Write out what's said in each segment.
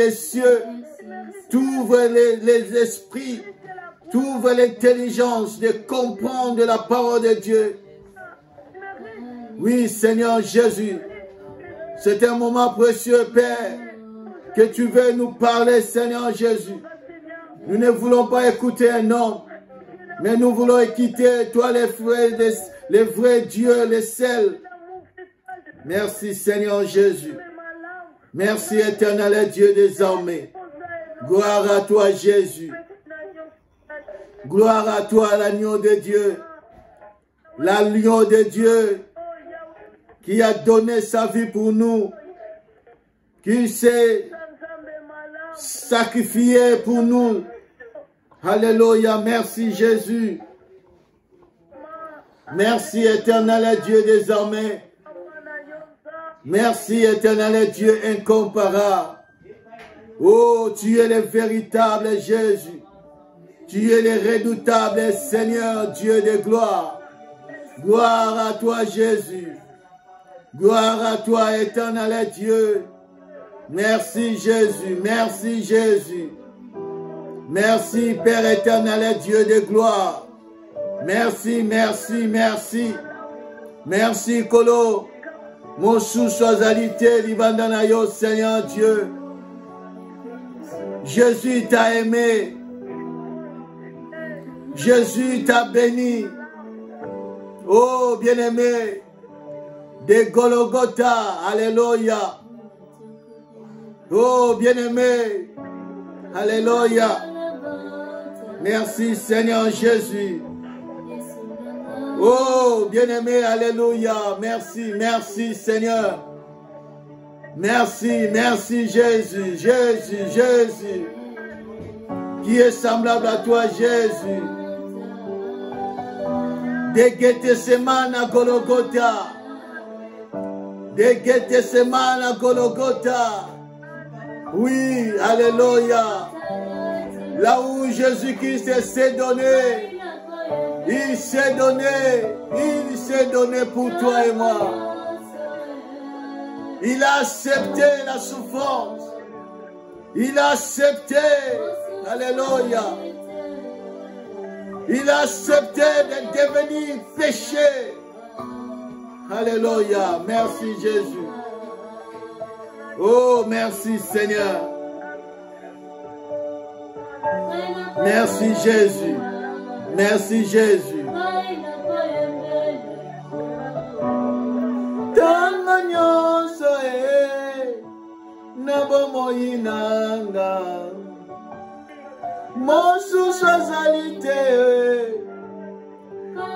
les cieux, t'ouvres les esprits, t'ouvres l'intelligence de comprendre la parole de Dieu. Oui, Seigneur Jésus, c'est un moment précieux, Père, que tu veux nous parler, Seigneur Jésus. Nous ne voulons pas écouter un homme, mais nous voulons écouter toi, les vrais dieux, les seuls. Merci, Seigneur Jésus. Merci, éternel Dieu des armées. Gloire à toi, Jésus. Gloire à toi, l'agneau de Dieu. L'agneau de Dieu qui a donné sa vie pour nous, qui s'est sacrifié pour nous. Alléluia, merci Jésus. Merci éternel Dieu des armées. Merci éternel Dieu incomparable. Oh, tu es le véritable Jésus. Tu es le redoutable Seigneur Dieu de gloire. Gloire à toi Jésus. Gloire à toi, éternel Dieu. Merci Jésus, merci Jésus. Merci Père éternel Dieu de gloire. Merci, merci, merci. Merci Kolo. Mon sous-soisalité, Libandanayo, Seigneur Dieu. Jésus t'a aimé. Jésus t'a béni. Oh, bien-aimé. De Golgotha, alléluia. Oh, bien-aimé, alléluia. Merci Seigneur Jésus. Oh, bien-aimé, alléluia. Merci, merci Seigneur. Merci, merci Jésus, Jésus, Jésus. Qui est semblable à toi, Jésus. De Gethsemane à Golgotha. De Gethsemane à Golgotha. Oui, alléluia. Là où Jésus-Christ s'est donné, il s'est donné pour toi et moi. Il a accepté la souffrance. Il a accepté, alléluia. Il a accepté de devenir péché. Alléluia. Merci Jésus. Oh, merci Seigneur. Merci Jésus. Merci Jésus. Tanga nyonso na bomoi nanga mosusu azali te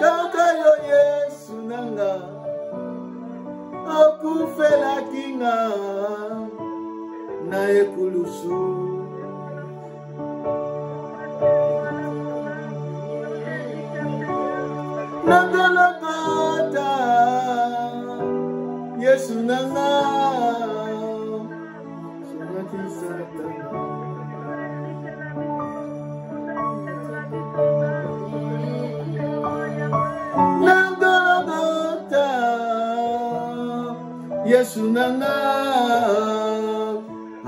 kaka yo Yesu nanga okufelaki nga na ekulusu. Nangologota Yesu nanga Nangologota Yesu nanga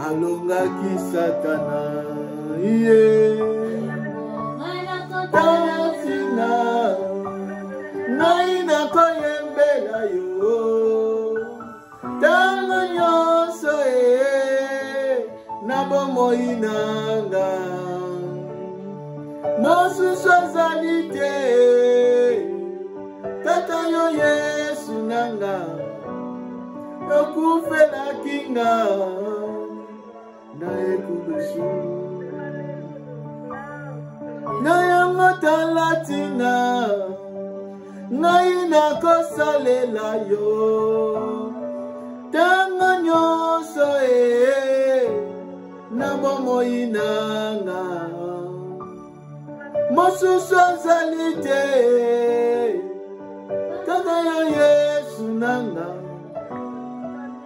alongaki Satana Tasina Naina koyembela yo Tanga nyonso na bomoi nanga mosusu azali te kaka yo Yesu nanga okufelaki nga na ekulusu na yango talatina ngai nakosalela yo tanga nyonso na bomoi nanga mosusu azali te kaka yo Yesu nanga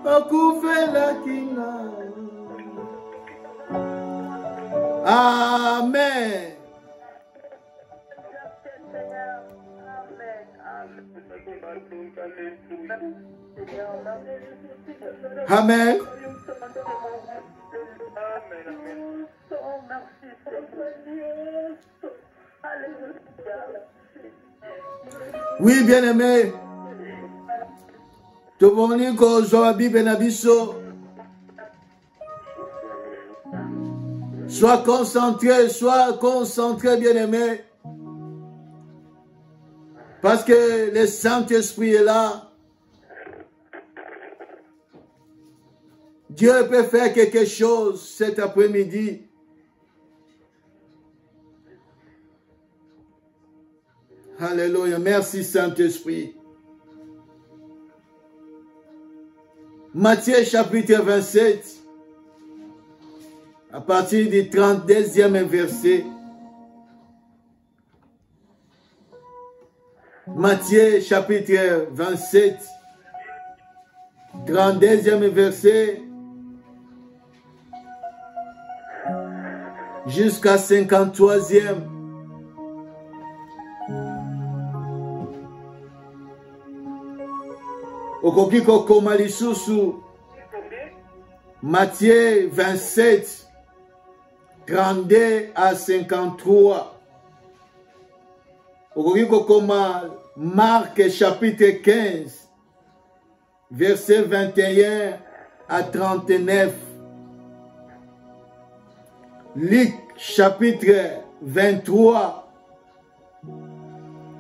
okufelaki nga. Amen. Amen. Oh, merci, Seigneur. Alléluia. Oui, bien-aimé. Toboni ko zoabi benabiso. Sois concentré, bien-aimé. Parce que le Saint-Esprit est là. Dieu peut faire quelque chose cet après-midi. Alléluia. Merci, Saint-Esprit. Matthieu chapitre 27, à partir du 32e verset. Matthieu chapitre 27, 32e verset jusqu'à 53e. Okoki kokoma lisusu Matthieu 27, 32 à 53. Okoki kokoma Marc chapitre 15, verset 21 à 39. Luc chapitre 23,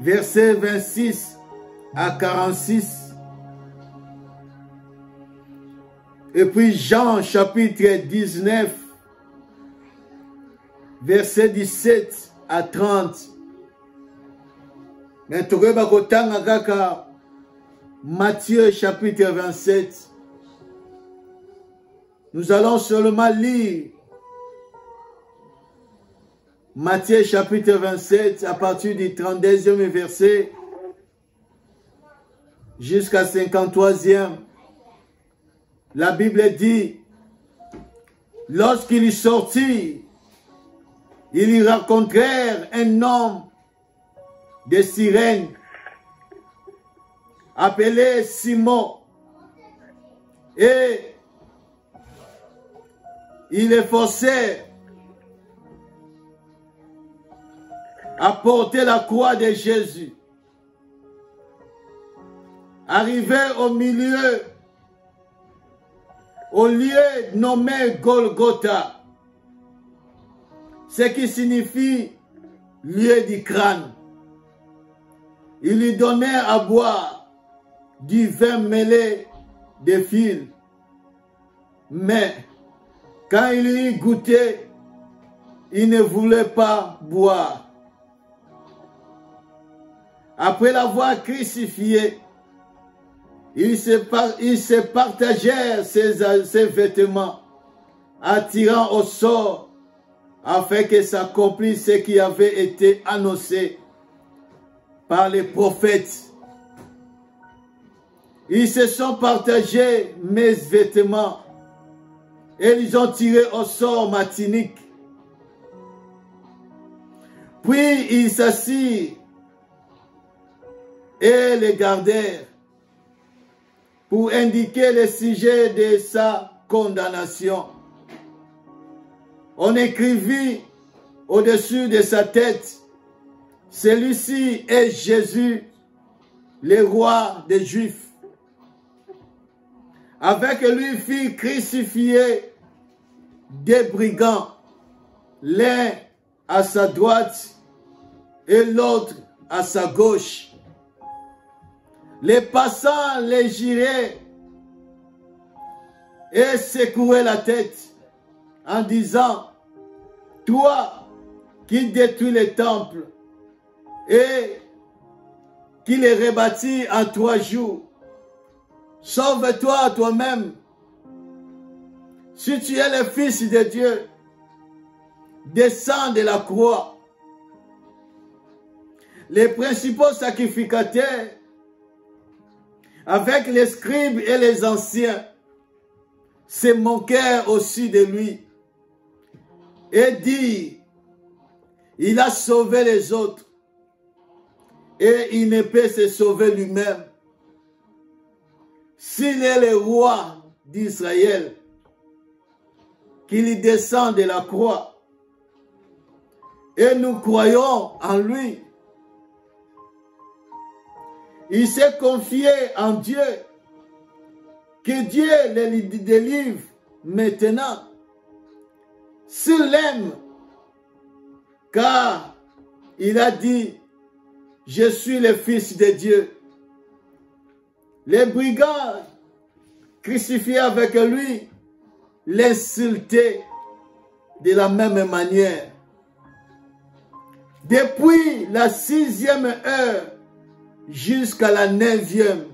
verset 26 à 46. Et puis Jean chapitre 19, verset 17 à 30. Matthieu chapitre 27. Nous allons seulement lire Matthieu chapitre 27 à partir du 32e verset jusqu'à 53e. La Bible dit, lorsqu'il sortit, ils y rencontrèrent un homme de Cyrène appelé Simon, et il les forçait à porter la croix de Jésus. Arrivé au lieu nommé Golgotha, ce qui signifie lieu du crâne, ils lui donnèrent à boire du vin mêlé de fil. Mais quand il y goûtait, il ne voulait pas boire. Après l'avoir crucifié, ils se partagèrent ses vêtements, attirant au sort, afin que s'accomplisse ce qui avait été annoncé par les prophètes. Ils se sont partagés mes vêtements et ils ont tiré au sort ma tunique. Puis ils s'assirent et les gardèrent pour indiquer le sujet de sa condamnation. On écrivit au-dessus de sa tête, celui-ci est Jésus, le roi des Juifs. Avec lui furent crucifiés des brigands, l'un à sa droite et l'autre à sa gauche. Les passants les giraient et secouaient la tête en disant, toi qui détruis les temples et qui les rebâtis en 3 jours, sauve-toi toi-même. Si tu es le Fils de Dieu, descends de la croix. Les principaux sacrificateurs, avec les scribes et les anciens, se moquèrent aussi de lui et dirent, il a sauvé les autres et il ne peut se sauver lui-même. S'il est le roi d'Israël, qu'il descend de la croix. Et nous croyons en lui. Il s'est confié en Dieu. Que Dieu le délivre maintenant. S'il l'aime, car il a dit, je suis le Fils de Dieu. Les brigands crucifiés avec lui l'insultaient de la même manière. Depuis la 6e heure jusqu'à la 9e.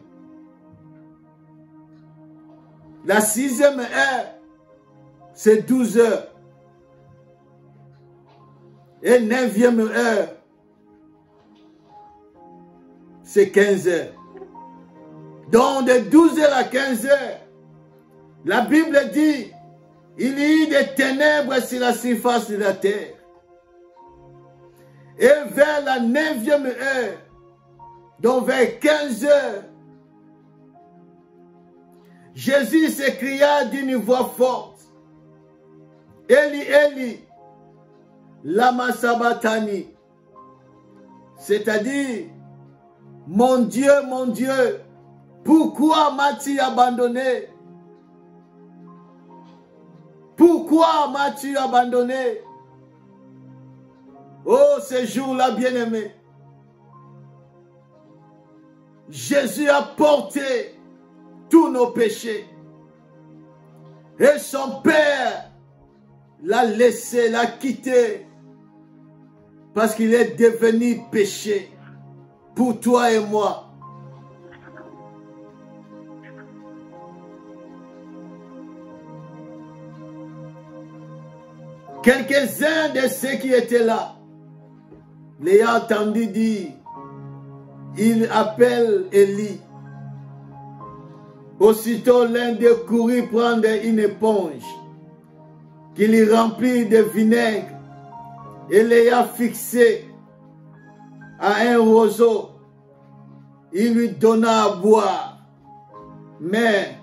La 6e heure, c'est 12 heures. Et 9e heure, c'est 15 heures. Donc de 12 heures à 15 heures, la Bible dit, il y eut des ténèbres sur la surface de la terre. Et vers la 9e heure, donc vers 15 heures, Jésus s'écria d'une voix forte, Eli, Eli, lama sabachthani, c'est-à-dire, mon Dieu, pourquoi m'as-tu abandonné? Pourquoi m'as-tu abandonné? Oh, ce jour-là, bien-aimé, Jésus a porté tous nos péchés. Et son Père l'a laissé, l'a quitté, parce qu'il est devenu péché pour toi et moi. Quelques-uns de ceux qui étaient là, l'ayant entendu dire, il appelle Élie. Aussitôt l'un d'eux courut prendre une éponge qu'il y remplit de vinaigre et l'ayant fixé à un roseau, il lui donna à boire. Mais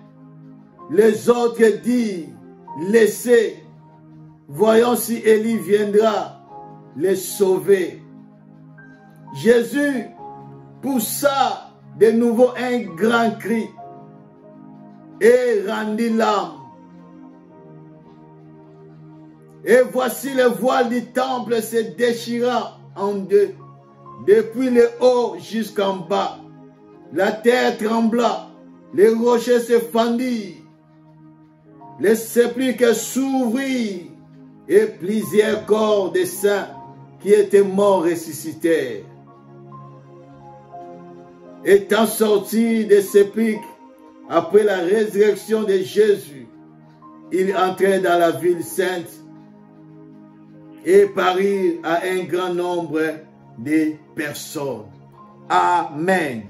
les autres dirent, laissez, voyons si Élie viendra les sauver. Jésus poussa de nouveau un grand cri et rendit l'âme. Et voici le voile du temple se déchira en deux, depuis le haut jusqu'en bas. La terre trembla, les rochers se fendirent, les sépulcres s'ouvrirent, et plusieurs corps des saints qui étaient morts ressuscitèrent. Étant sortis des sépulcres après la résurrection de Jésus, ils entrèrent dans la ville sainte et parirent à un grand nombre de personnes. Amen.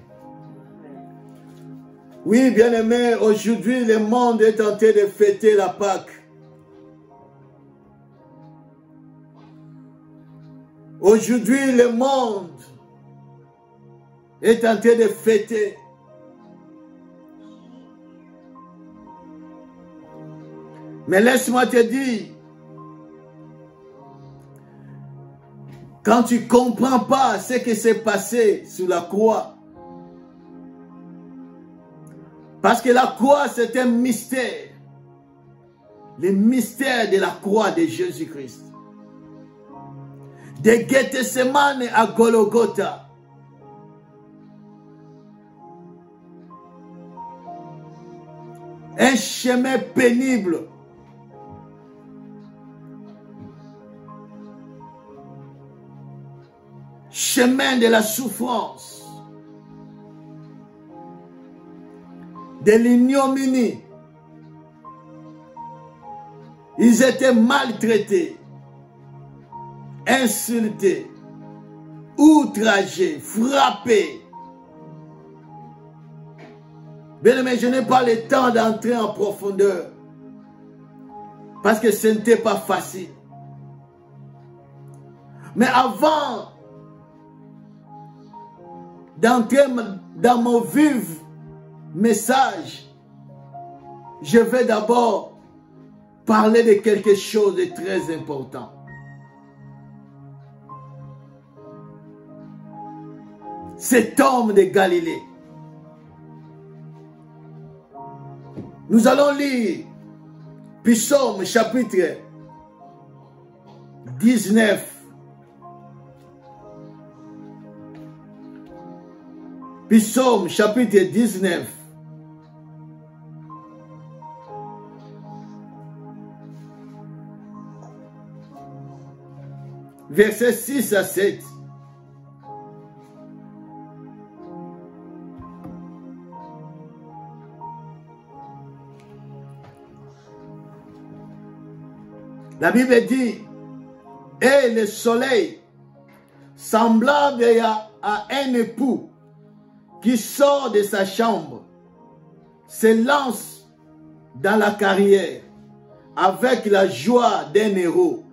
Oui, bien-aimés, aujourd'hui, le monde est en train de fêter la Pâque. Aujourd'hui, le monde est en train de fêter. Mais laisse-moi te dire, quand tu ne comprends pas ce qui s'est passé sur la croix, parce que la croix c'est un mystère, le mystère de la croix de Jésus-Christ. De Gethsemane à Golgotha. Un chemin pénible. Chemin de la souffrance. De l'ignominie. Ils étaient maltraités, insultés, outragés, frappés. Bien-aimé, je n'ai pas le temps d'entrer en profondeur parce que ce n'était pas facile. Mais avant d'entrer dans mon vif message, je vais d'abord parler de quelque chose de très important. Cet homme de Galilée. Nous allons lire Psaume chapitre 19. Psaume chapitre 19. Versets 6 à 7. La Bible dit, et le soleil, semblable à un époux qui sort de sa chambre, se lance dans la carrière avec la joie d'un héros.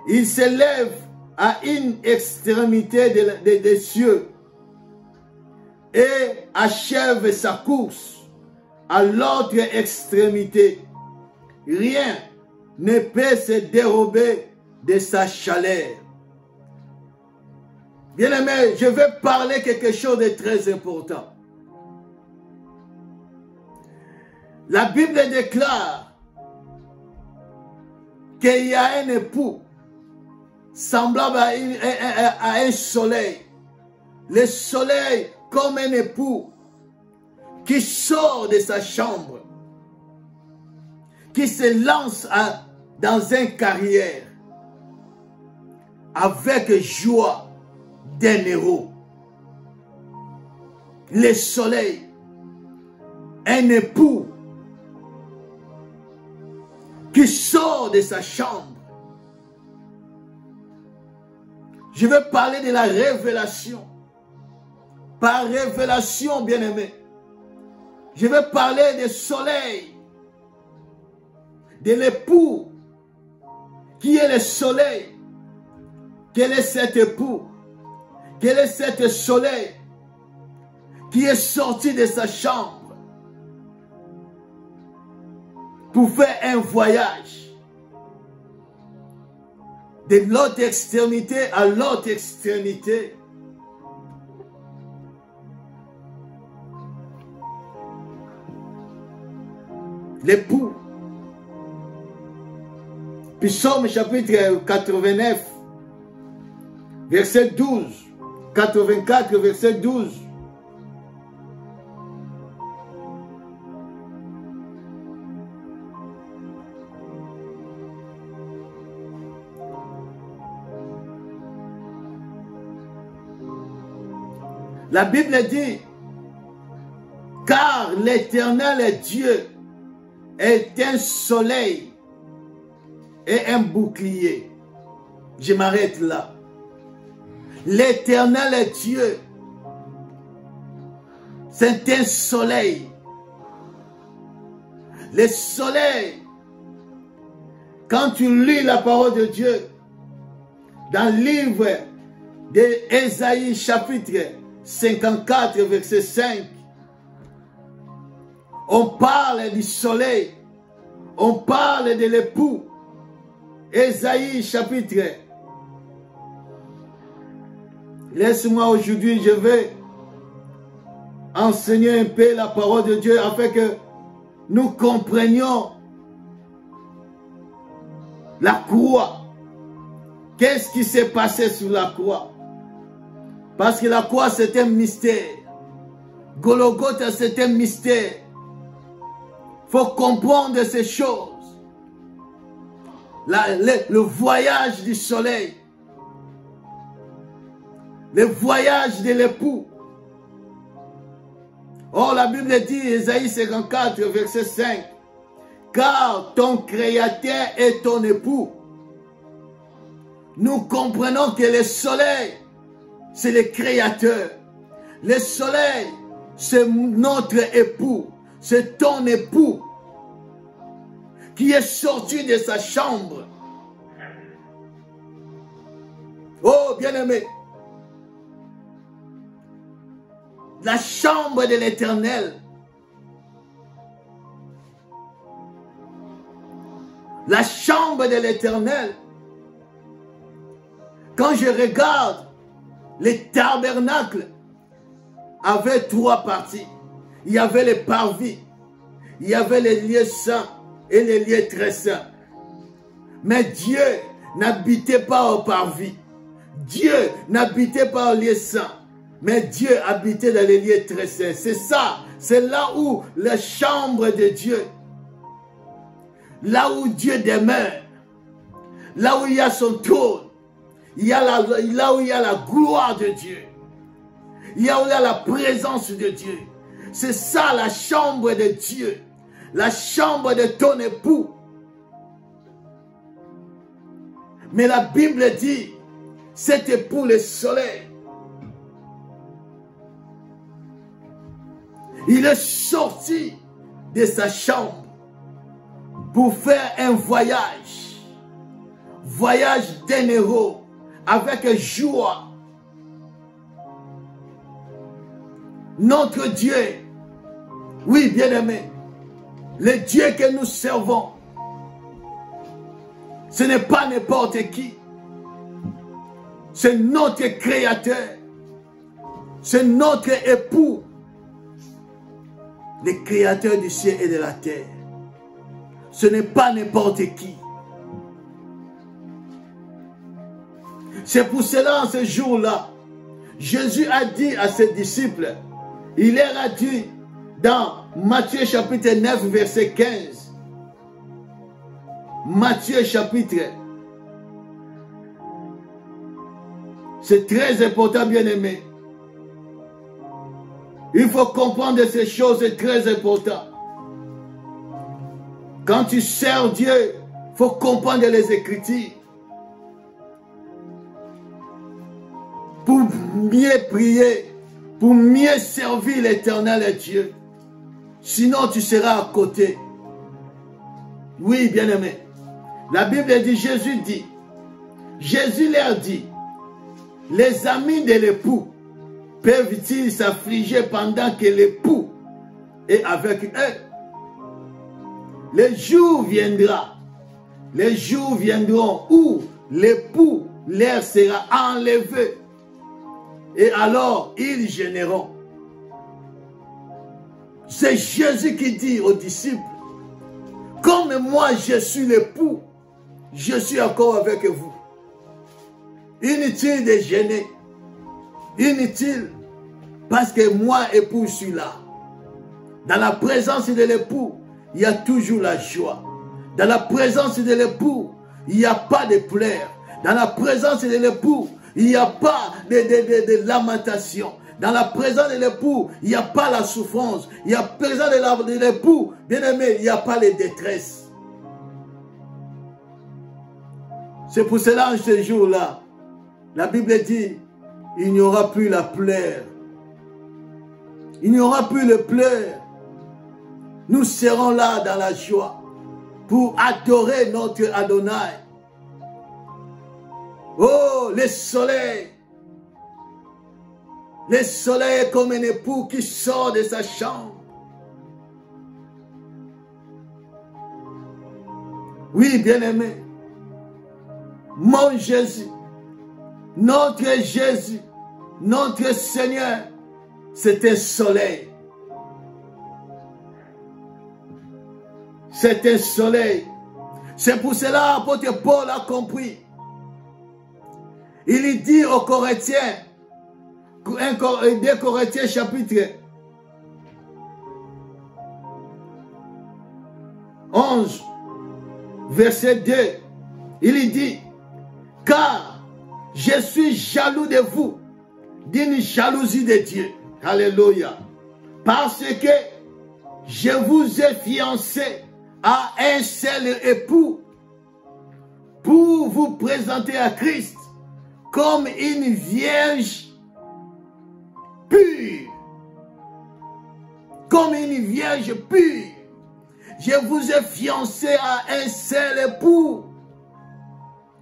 Il s'élève à une extrémité des cieux et achève sa course à l'autre extrémité. Rien ne peut se dérober de sa chaleur. Bien-aimé, je vais parler quelque chose de très important. La Bible déclare qu'il y a un époux semblable à un soleil. Le soleil comme un époux qui sort de sa chambre, qui se lance dans une carrière avec joie d'un héros. Le soleil, un époux qui sort de sa chambre. Je vais parler de la révélation. Par révélation, bien-aimé. Je vais parler du soleil, de l'époux. Qui est le soleil? Quel est cet époux? Quel est cet soleil qui est sorti de sa chambre pour faire un voyage de l'autre extrémité à l'autre extrémité? L'époux. Psaume chapitre 89, verset 12. 84, verset 12. La Bible dit, car l'Éternel Dieu est un soleil et un bouclier. Je m'arrête là. L'Éternel Dieu, c'est un soleil. Le soleil, quand tu lis la parole de Dieu, dans le livre d'Ésaïe chapitre 54, verset 5, on parle du soleil, on parle de l'époux. Ésaïe chapitre. Laisse-moi aujourd'hui, je vais enseigner un peu la parole de Dieu afin que nous comprenions la croix. Qu'est-ce qui s'est passé sur la croix? Parce que la croix, c'est un mystère. Golgotha, c'est un mystère. Il faut comprendre ces choses. Le voyage du soleil. Le voyage de l'époux. Oh, la Bible dit, Ésaïe 54, verset 5. Car ton créateur est ton époux. Nous comprenons que le soleil, c'est le créateur. Le soleil, c'est notre époux. C'est ton époux qui est sorti de sa chambre. Oh, bien-aimé. La chambre de l'Éternel. La chambre de l'Éternel. Quand je regarde, les tabernacles avaient 3 parties. Il y avait les parvis, il y avait les lieux saints et les lieux très saints. Mais Dieu n'habitait pas au parvis. Dieu n'habitait pas au lieu saint. Mais Dieu habitait dans les lieux très saints. C'est ça, c'est là où la chambre de Dieu, là où Dieu demeure, là où il y a son trône, là où il y a la gloire de Dieu, là où il y a la présence de Dieu. C'est ça la chambre de Dieu, la chambre de ton époux. Mais la Bible dit, c'était pour le soleil. Il est sorti de sa chambre pour faire un voyage. Voyage d'un héros avec joie. Notre Dieu, oui bien-aimé, le Dieu que nous servons, ce n'est pas n'importe qui. C'est notre Créateur. C'est notre époux. Le Créateur du ciel et de la terre. Ce n'est pas n'importe qui. C'est pour cela, en ce jour-là, Jésus a dit à ses disciples, il leur a dit dans Matthieu chapitre 9, verset 15. Matthieu chapitre. C'est très important, bien-aimé. Il faut comprendre ces choses, c'est très important. Quand tu sers Dieu, il faut comprendre les Écritures. Pour mieux prier, pour mieux servir l'Éternel Dieu. Sinon, tu seras à côté. Oui, bien-aimé. La Bible dit, Jésus leur dit, les amis de l'époux peuvent-ils s'affliger pendant que l'époux est avec eux? Les jours viendront où l'époux leur sera enlevé. Et alors, ils gêneront. C'est Jésus qui dit aux disciples, comme moi je suis l'époux, je suis encore avec vous. Inutile de gêner. Inutile. Parce que moi, époux, je suis là. Dans la présence de l'époux, il y a toujours la joie. Dans la présence de l'époux, il n'y a pas de pleurs. Dans la présence de l'époux, il n'y a pas de lamentation. Dans la présence de l'époux, il n'y a pas la souffrance. Il y a la présence de l'époux, bien aimé, il n'y a pas les détresses. C'est pour cela, en ce jour-là, la Bible dit, il n'y aura plus la pleurs. Il n'y aura plus le pleurs. Nous serons là dans la joie pour adorer notre Adonai. Oh, le soleil. Le soleil est comme un époux qui sort de sa chambre. Oui, bien-aimé. Mon Jésus, notre Seigneur, c'est un soleil. C'est un soleil. C'est pour cela l'apôtre Paul a compris. Il dit aux Corinthiens, 2 Corinthiens chapitre 11, verset 2, il dit, car je suis jaloux de vous, d'une jalousie de Dieu. Alléluia. Parce que je vous ai fiancé à un seul époux pour vous présenter à Christ comme une vierge pure. Comme une vierge pure. Je vous ai fiancé à un seul époux.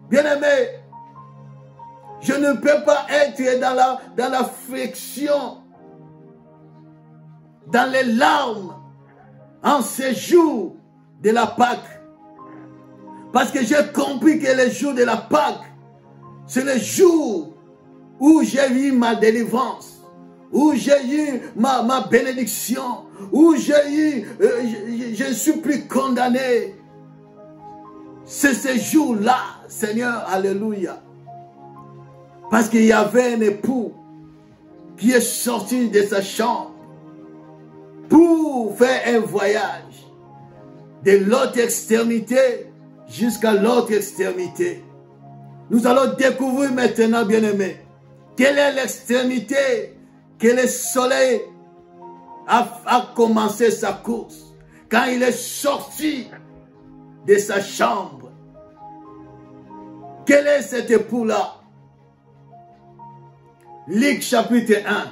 Bien-aimé, je ne peux pas être dans la friction, dans les larmes, en ce jour de la Pâque. Parce que j'ai compris que le jour de la Pâque, c'est le jour où j'ai eu ma délivrance, où j'ai eu ma bénédiction, où je ne suis plus condamné. C'est ce jour-là, Seigneur, alléluia. Parce qu'il y avait un époux qui est sorti de sa chambre pour faire un voyage de l'autre extrémité jusqu'à l'autre extrémité. Nous allons découvrir maintenant, bien-aimés, quelle est l'extrémité que le soleil a commencé sa course. Quand il est sorti de sa chambre. Quel est cet époux-là? Luc chapitre 1.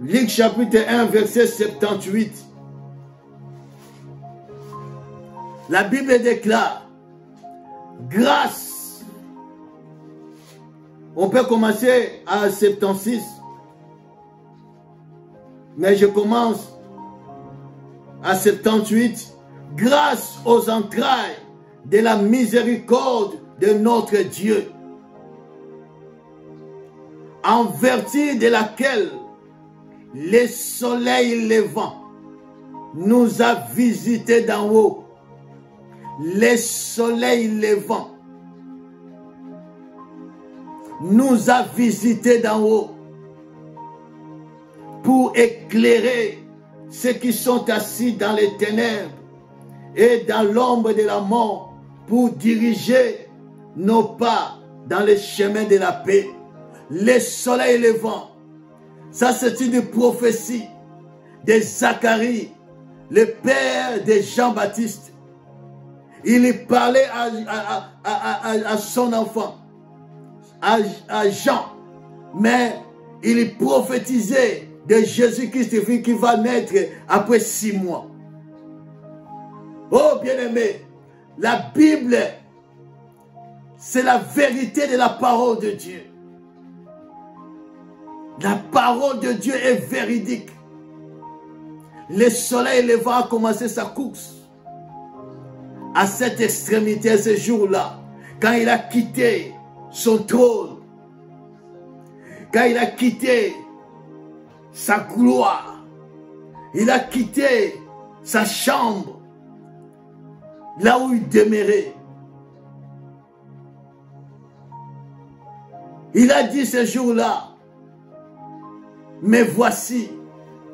Luc chapitre 1, verset 78. La Bible déclare, grâce. On peut commencer à 76. Mais je commence à 78. Grâce aux entrailles de la miséricorde de notre Dieu, en vertu de laquelle le soleil levant nous a visités d'en haut. Le soleil levant nous a visités d'en haut pour éclairer ceux qui sont assis dans les ténèbres et dans l'ombre de la mort, pour diriger nos pas dans les chemins de la paix. Le soleil levant, ça c'est une prophétie de Zacharie, le père de Jean-Baptiste. Il parlait à son enfant, à Jean, mais il prophétisait de Jésus-Christ qui va naître après 6 mois. Oh bien-aimé, la Bible, c'est la vérité de la parole de Dieu. La parole de Dieu est véridique. Le soleil levant a commencé sa course. À cette extrémité, ce jour-là, quand il a quitté son trône, quand il a quitté sa gloire, il a quitté sa chambre, là où il demeurait. Il a dit ce jour-là, mais voici,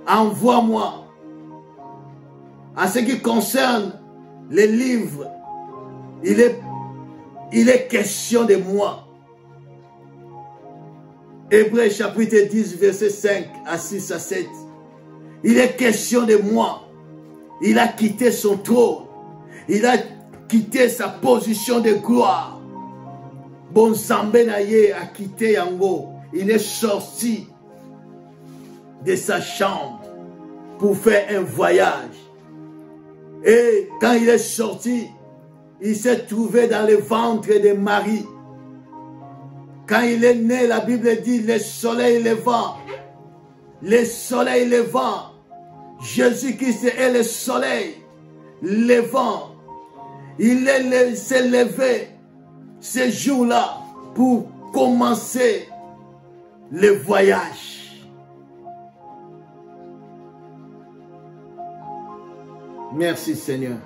envoie-moi. En ce qui concerne les livres, il est question de moi. Hébreux chapitre 10, verset 5 à 6 à 7. Il est question de moi. Il a quitté son trône. Il a quitté sa position de gloire. Bon Zambé Naye a quitté Yango. Il est sorti de sa chambre pour faire un voyage. Et quand il est sorti, il s'est trouvé dans le ventre de Marie. Quand il est né, la Bible dit le soleil levant. Le soleil levant. Jésus-Christ est le soleil levant. Il s'est levé ce jour-là pour commencer le voyage. Merci Seigneur.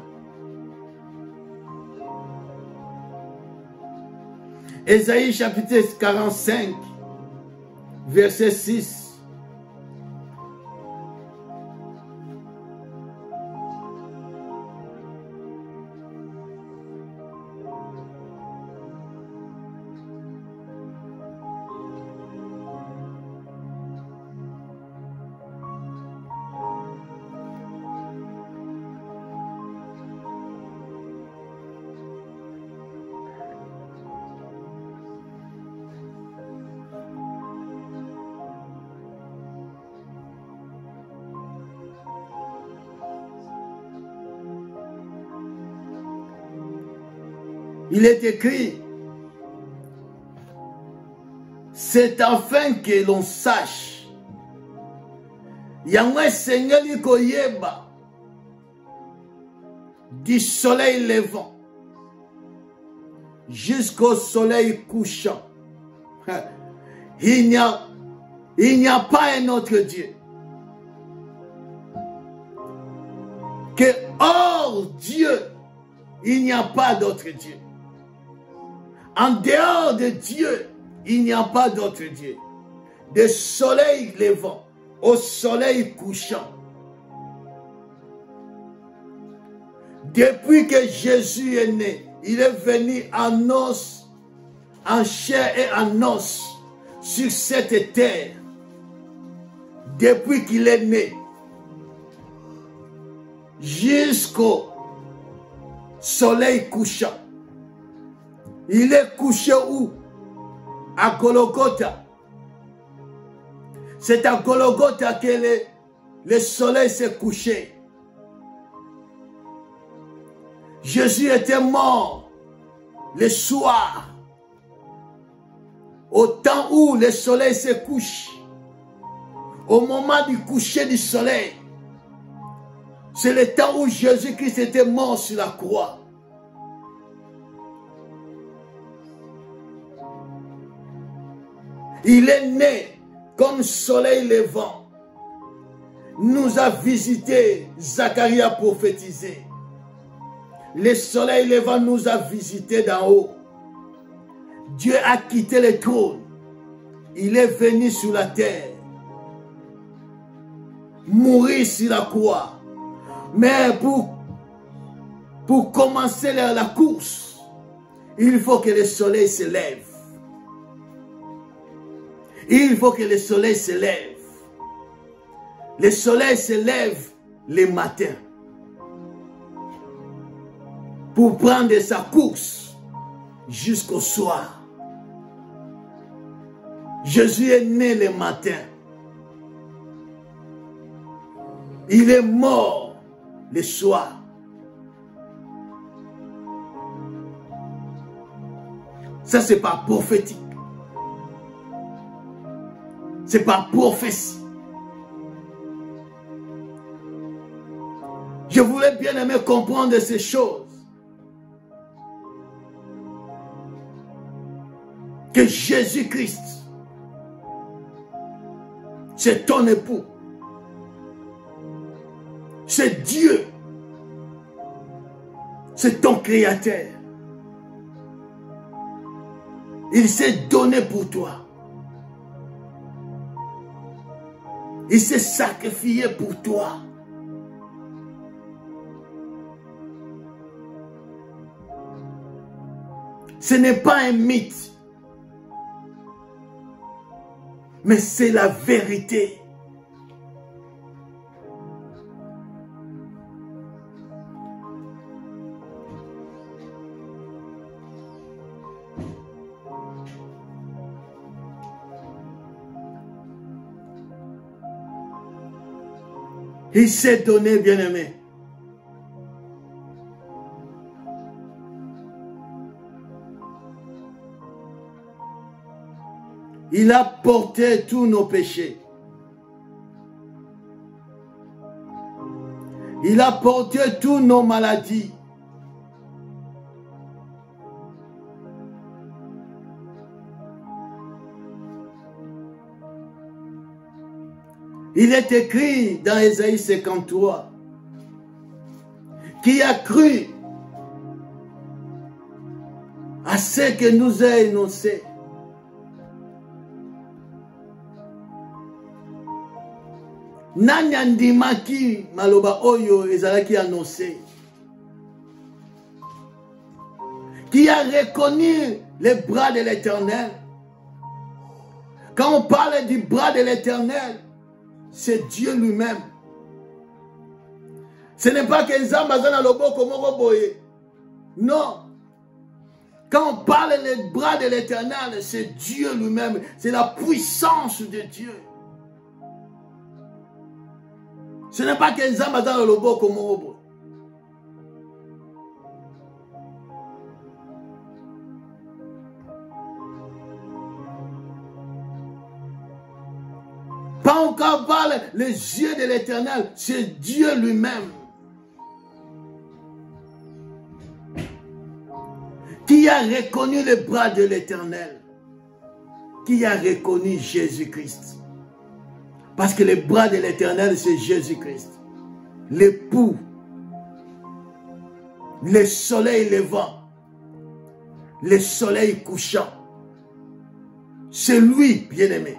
Ésaïe chapitre 45, verset 6. Il est écrit, c'est afin que l'on sache yango esengeli koyeba du soleil levant jusqu'au soleil couchant. Il n'y a pas un autre Dieu. Que hors Dieu, il n'y a pas d'autre Dieu. En dehors de Dieu, il n'y a pas d'autre Dieu. De soleil levant au soleil couchant. Depuis que Jésus est né, il est venu en os, en chair et en os sur cette terre. Depuis qu'il est né, jusqu'au soleil couchant. Il est couché où? À Golgotha. C'est à Golgotha que le soleil s'est couché. Jésus était mort le soir, au temps où le soleil se couche. Au moment du coucher du soleil, c'est le temps où Jésus-Christ était mort sur la croix. Il est né comme soleil levant. Nous a visité, Zacharie a prophétisé. Le soleil levant nous a visité d'en haut. Dieu a quitté le trône. Il est venu sur la terre. Mourir sur la croix. Mais pour commencer la course, il faut que le soleil se lève. Il faut que le soleil se lève. Le soleil se lève le matin pour prendre sa course jusqu'au soir. Jésus est né le matin. Il est mort le soir. Ça, c'est pas prophétique. C'est pas prophétie. Je voulais bien aimer comprendre ces choses. Que Jésus-Christ, c'est ton époux. C'est Dieu. C'est ton Créateur. Il s'est donné pour toi. Il s'est sacrifié pour toi. Ce n'est pas un mythe, mais c'est la vérité. Il s'est donné, bien-aimé. Il a porté tous nos péchés. Il a porté toutes nos maladies. Il est écrit dans Ésaïe 53, qui a cru à ce que nous a énoncé. Nani andimaki maloba oyo ezalaki annoncé. Qui a reconnu les bras de l'Éternel. Quand on parle du bras de l'Éternel, c'est Dieu lui-même. Ce n'est pas que Zambazana Loboko Moroboye. Non. Quand on parle des bras de l'Éternel, c'est Dieu lui-même. C'est la puissance de Dieu. Ce n'est pas que Zambazana Loboko Moroboye. Pas encore parle les yeux de l'Éternel, c'est Dieu lui-même. Qui a reconnu le bras de l'Éternel? Qui a reconnu Jésus-Christ? Parce que le bras de l'Éternel, c'est Jésus-Christ. L'époux, le soleil levant, le soleil couchant. C'est lui, bien-aimé.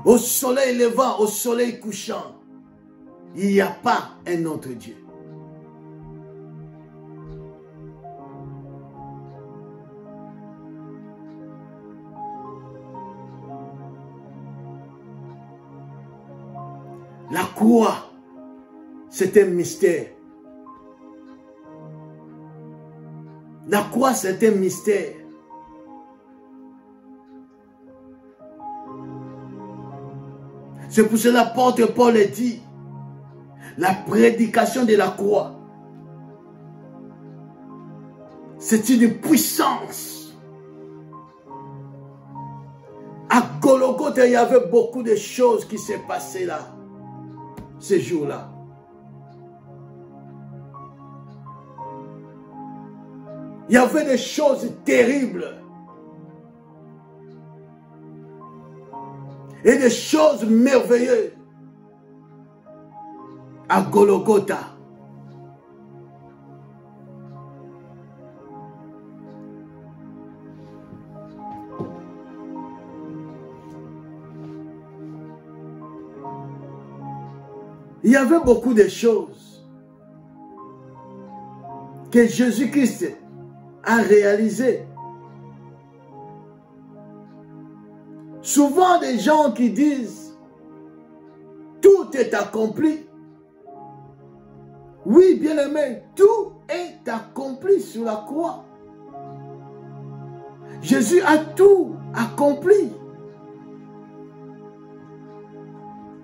Au soleil levant, au soleil couchant, il n'y a pas un autre Dieu. La croix, c'est un mystère. La croix, c'est un mystère. C'est pour cela l'apôtre Paul dit, la prédication de la croix, c'est une puissance. À Golgotha, il y avait beaucoup de choses qui s'est passées là, ces jours-là. Il y avait des choses terribles. Et des choses merveilleuses à Golgotha. Il y avait beaucoup de choses que Jésus-Christ a réalisées. Souvent des gens qui disent tout est accompli. Oui, bien-aimé, tout est accompli sur la croix. Jésus a tout accompli.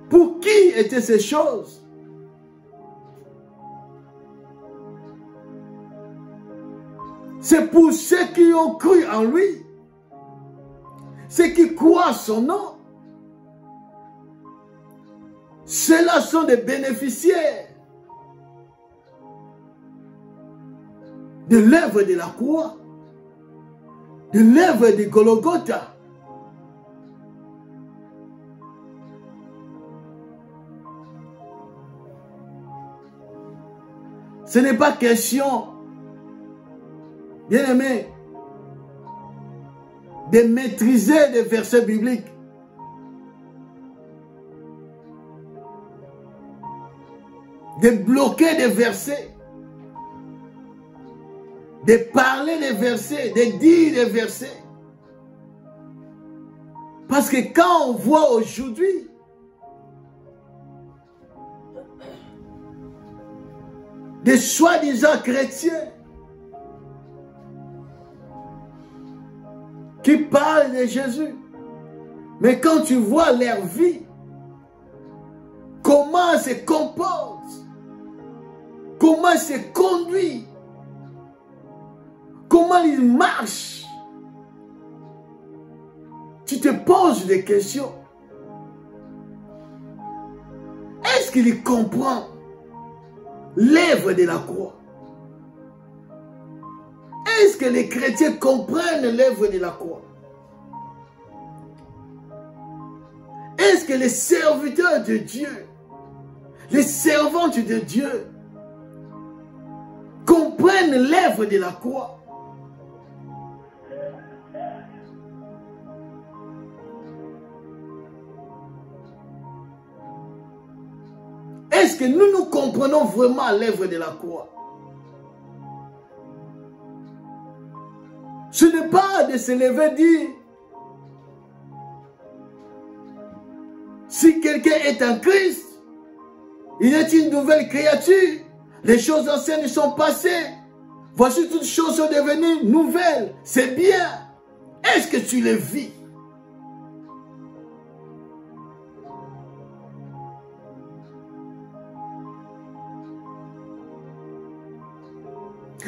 Pour qui étaient ces choses? C'est pour ceux qui ont cru en lui. Ceux qui croient son nom. Ceux-là sont des bénéficiaires de l'œuvre de la croix, de l'œuvre de Golgotha. Ce n'est pas question, bien aimé, de maîtriser des versets bibliques. De bloquer des versets. De parler des versets, de dire des versets. Parce que quand on voit aujourd'hui des soi-disant chrétiens qui parlent de Jésus, mais quand tu vois leur vie, comment ils se comportent, comment ils se conduisent, comment ils marchent, tu te poses des questions. Est-ce qu'il comprend l'œuvre de la croix? Est-ce que les chrétiens comprennent l'œuvre de la croix? Est-ce que les serviteurs de Dieu, les servantes de Dieu, comprennent l'œuvre de la croix? Est-ce que nous comprenons vraiment l'œuvre de la croix? Ce n'est pas de se lever et dire, si quelqu'un est en Christ, il est une nouvelle créature. Les choses anciennes sont passées. Voici toutes choses sont devenues nouvelles. C'est bien. Est-ce que tu le vis?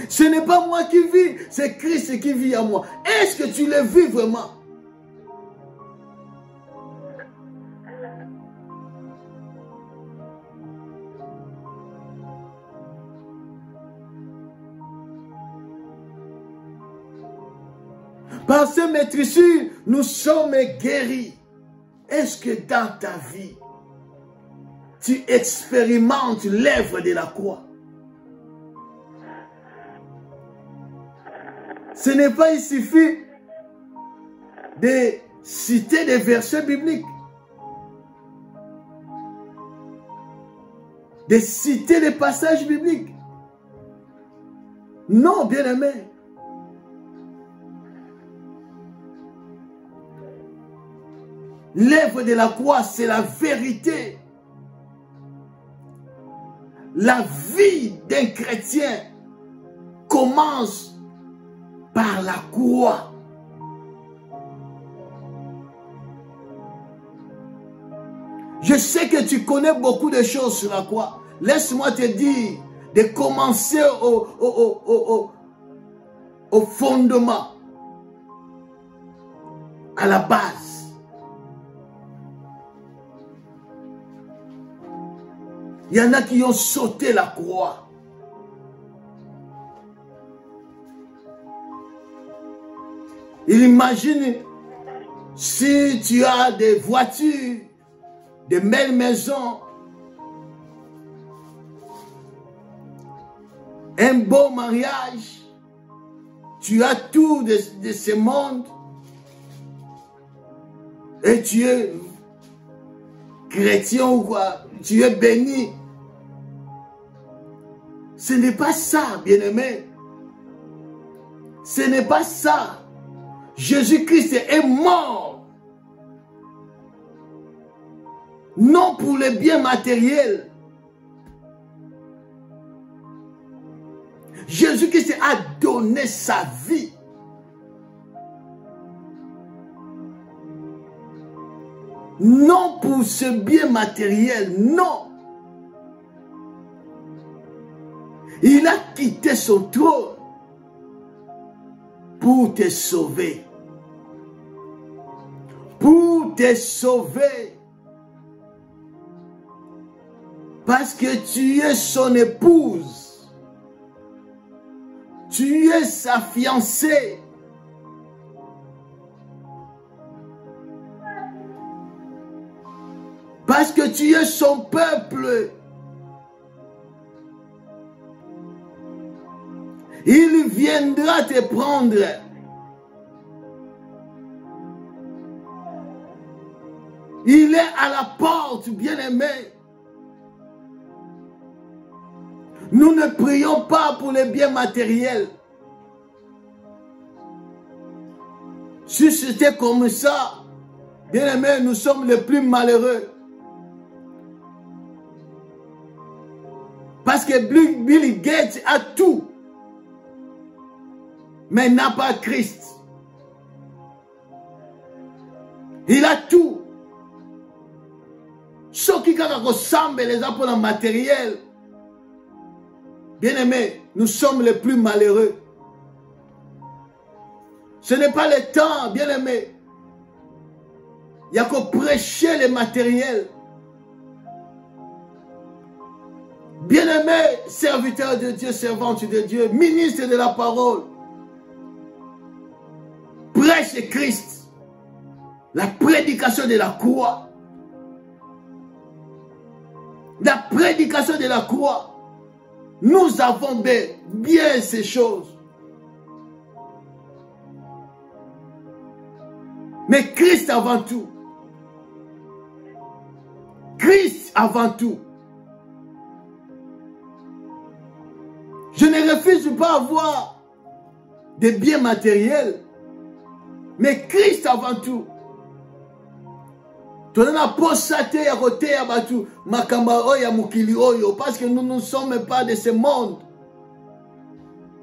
Ce n'est pas moi qui vis, c'est Christ qui vit en moi. Est-ce que tu le vis vraiment? Par ces maîtrisures, nous sommes guéris. Est-ce que dans ta vie, tu expérimentes l'œuvre de la croix? Ce n'est pas, il suffit de citer des versets bibliques, de citer des passages bibliques. Non, bien-aimé. L'œuvre de la croix, c'est la vérité. La vie d'un chrétien commence par la croix. Je sais que tu connais beaucoup de choses sur la croix. Laisse-moi te dire de commencer au fondement, à la base. Il y en a qui ont sauté la croix. Il imagine si tu as des voitures, des belles maisons, un beau mariage, tu as tout de ce monde et tu es chrétien ou quoi, tu es béni. Ce n'est pas ça, bien-aimé. Ce n'est pas ça. Jésus-Christ est mort. Non pour les biens matériels. Jésus-Christ a donné sa vie. Non pour ce bien matériel, non. Il a quitté son trône pour te sauver. Pour te sauver. Parce que tu es son épouse. Tu es sa fiancée. Parce que tu es son peuple. Il viendra te prendre. Il est à la porte, bien-aimé. Nous ne prions pas pour les biens matériels. Si c'était comme ça, bien-aimé, nous sommes les plus malheureux. Parce que Bill Gates a tout, mais n'a pas Christ. Il a tout. Ce qui ressemble les apôtres matériels. Bien-aimés, nous sommes les plus malheureux. Ce n'est pas le temps, bien-aimés. Il n'y a qu'à prêcher les matériels. Bien-aimés, serviteurs de Dieu, servantes de Dieu, ministres de la parole. Prêche Christ. La prédication de la croix. La prédication de la croix. Nous avons bien ces choses. Mais Christ avant tout. Christ avant tout. Je ne refuse pas avoir des biens matériels. Mais Christ avant tout. Parce que nous ne sommes pas de ce monde.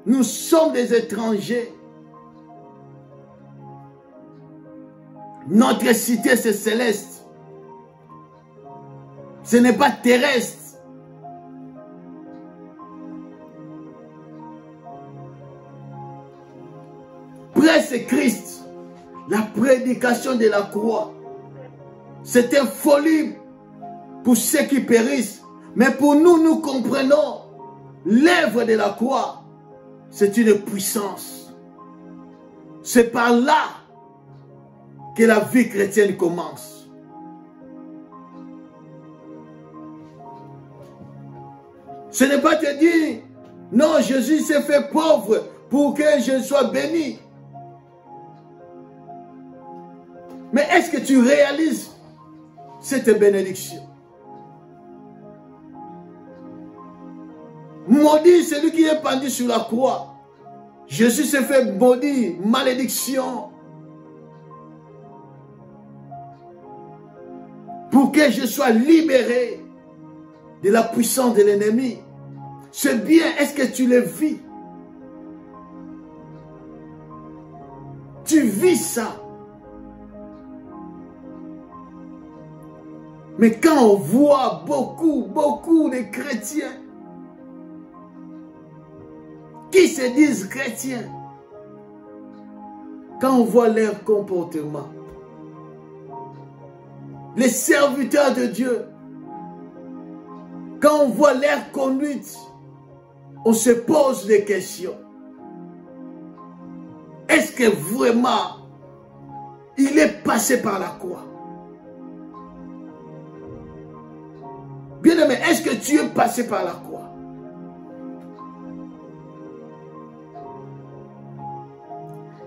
Nous sommes des étrangers. Notre cité, c'est céleste. Ce n'est pas terrestre. Prêche Christ. La prédication de la croix. C'est une folie pour ceux qui périssent. Mais pour nous, nous comprenons l'œuvre de la croix. C'est une puissance. C'est par là que la vie chrétienne commence. Ce n'est pas te dire, non, Jésus s'est fait pauvre pour que je sois béni. Mais est-ce que tu réalises cette bénédiction? Maudit celui qui est pendu sur la croix. Jésus s'est fait maudire, malédiction. Pour que je sois libéré de la puissance de l'ennemi. Ce bien, est-ce que tu le vis? Tu vis ça. Mais quand on voit beaucoup de chrétiens qui se disent chrétiens, quand on voit leur comportement, les serviteurs de Dieu, quand on voit leur conduite, on se pose des questions. Est-ce que vraiment il est passé par la croix? Bien-aimé, est-ce que tu es passé par la croix?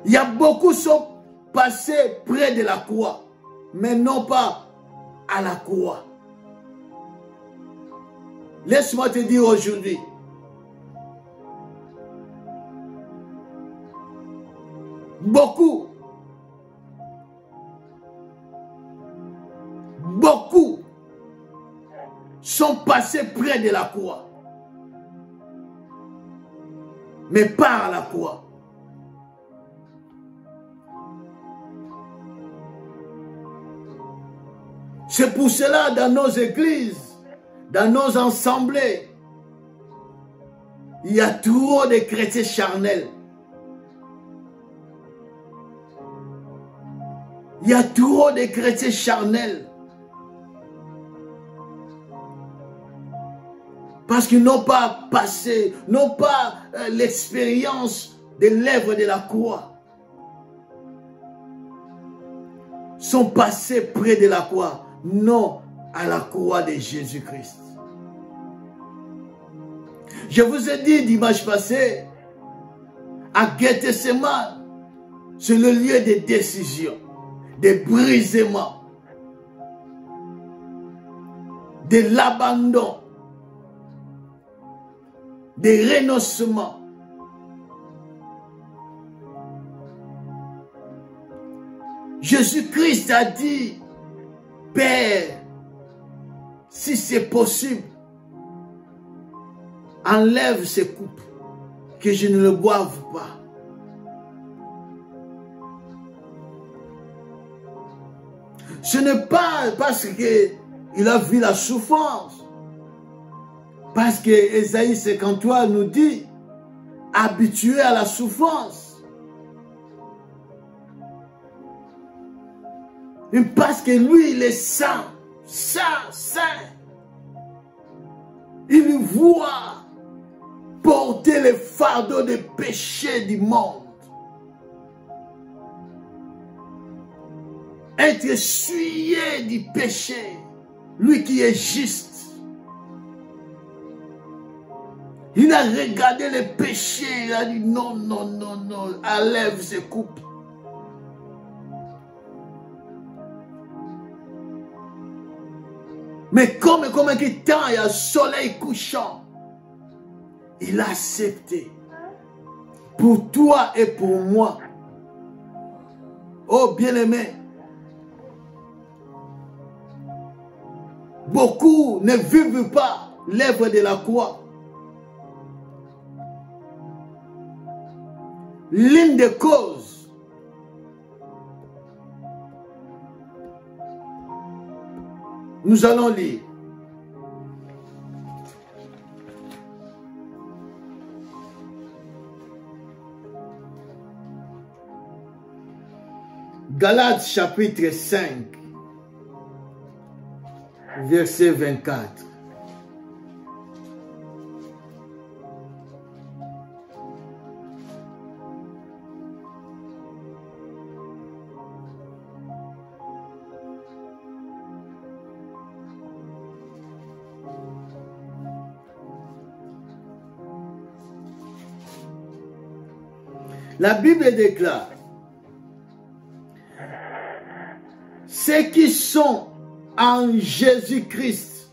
Il y a beaucoup qui sont passés près de la croix, mais non pas à la croix. Laisse-moi te dire aujourd'hui, beaucoup sont passés près de la croix, mais pas à la croix. C'est pour cela, dans nos églises, dans nos assemblées, il y a trop de chrétiens charnels. Il y a trop de chrétiens charnels. Parce qu'ils n'ont pas passé, n'ont pas l'expérience de l'œuvre de la croix. Sont passés près de la croix, non à la croix de Jésus-Christ. Je vous ai dit dimanche passé, à Gethsémane, c'est le lieu de décision, de brisement, de l'abandon, de renoncement. Jésus-Christ a dit, Père, si c'est possible, enlève ces coupes, que je ne le boive pas. Ce n'est pas parce qu'il a vu la souffrance, parce que Ésaïe 53 nous dit, habitué à la souffrance. Et parce que lui, il est saint. Il voit porter le fardeau des péchés du monde. Être essuyé du péché. Lui qui est juste. Il a regardé les péchés. Il a dit non, enlève ces coupes. Mais comme il y a le soleil couchant, il a accepté. Pour toi et pour moi. Oh bien-aimé. Beaucoup ne vivent pas l'œuvre de la croix. L'une des causes, nous allons lire. Galates chapitre 5, verset 24. La Bible déclare, ceux qui sont en Jésus-Christ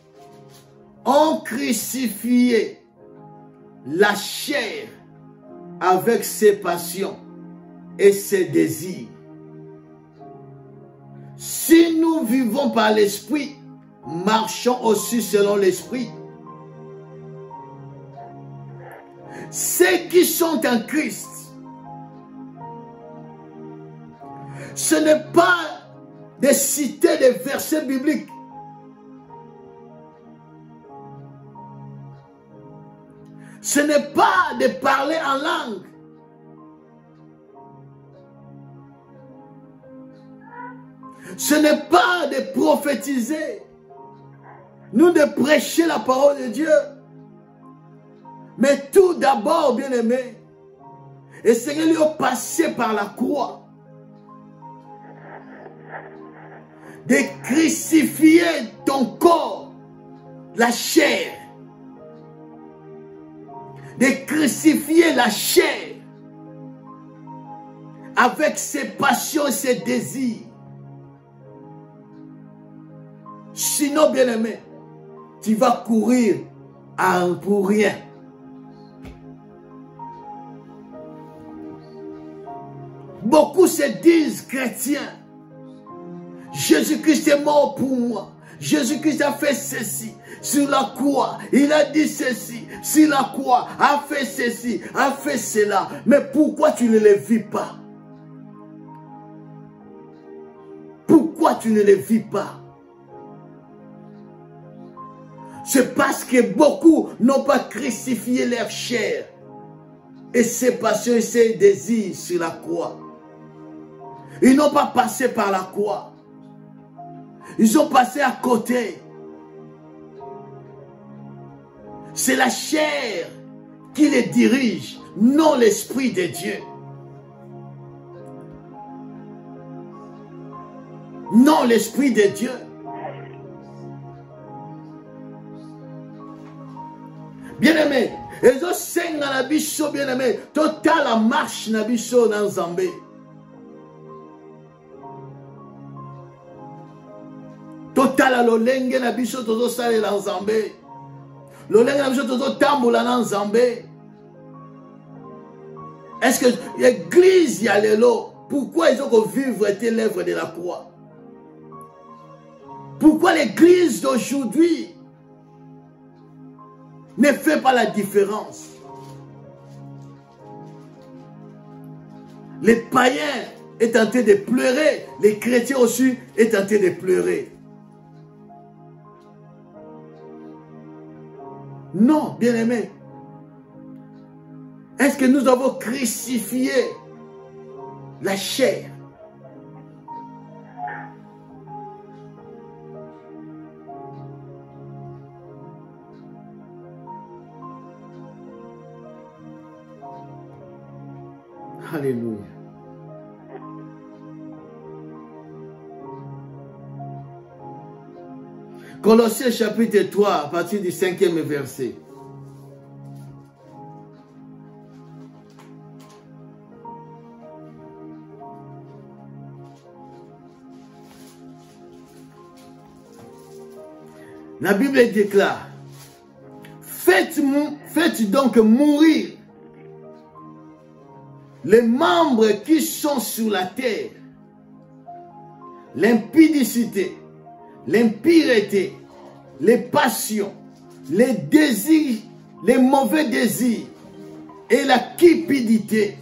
ont crucifié la chair avec ses passions et ses désirs. Si nous vivons par l'Esprit, marchons aussi selon l'Esprit. Ceux qui sont en Christ, ce n'est pas de citer des versets bibliques. Ce n'est pas de parler en langue. Ce n'est pas de prophétiser. Nous de prêcher la parole de Dieu. Mais tout d'abord, bien-aimé, essayez de passer par la croix. De crucifier ton corps, la chair. De crucifier la chair avec ses passions et ses désirs. Sinon, bien-aimé, tu vas courir pour rien. Beaucoup se disent chrétiens. Jésus-Christ est mort pour moi. Jésus-Christ a fait ceci. Sur la croix, il a dit ceci. Sur la croix, a fait ceci, a fait cela. Mais pourquoi tu ne les vis pas? Pourquoi tu ne les vis pas? C'est parce que beaucoup n'ont pas crucifié leur chair et ses passions et ses désirs sur la croix. Ils n'ont pas passé par la croix. Ils ont passé à côté. C'est la chair qui les dirige, non l'Esprit de Dieu. Non l'Esprit de Dieu. Bien-aimé, et je sais dans la bicho, bien-aimé, total la marche na bicho dans Zambé. Total la lolenge na bicho tozo sale dans Zambé. Lolenge na bicho tozo tamboula dans Zambé. Est-ce que l'église y a l'élo? Pourquoi ils ont que vivre était l'œuvre de la croix? Pourquoi l'église d'aujourd'hui ne fait pas la différence? Les païens est en train de pleurer, les chrétiens aussi est en train de pleurer. Non, bien-aimés. Est-ce que nous avons crucifié la chair? Alléluia. Colossiens chapitre 3, à partir du 5e verset. La Bible déclare, faites donc mourir les membres qui sont sur la terre, l'impudicité, l'impureté, les passions, les désirs, les mauvais désirs et la cupidité,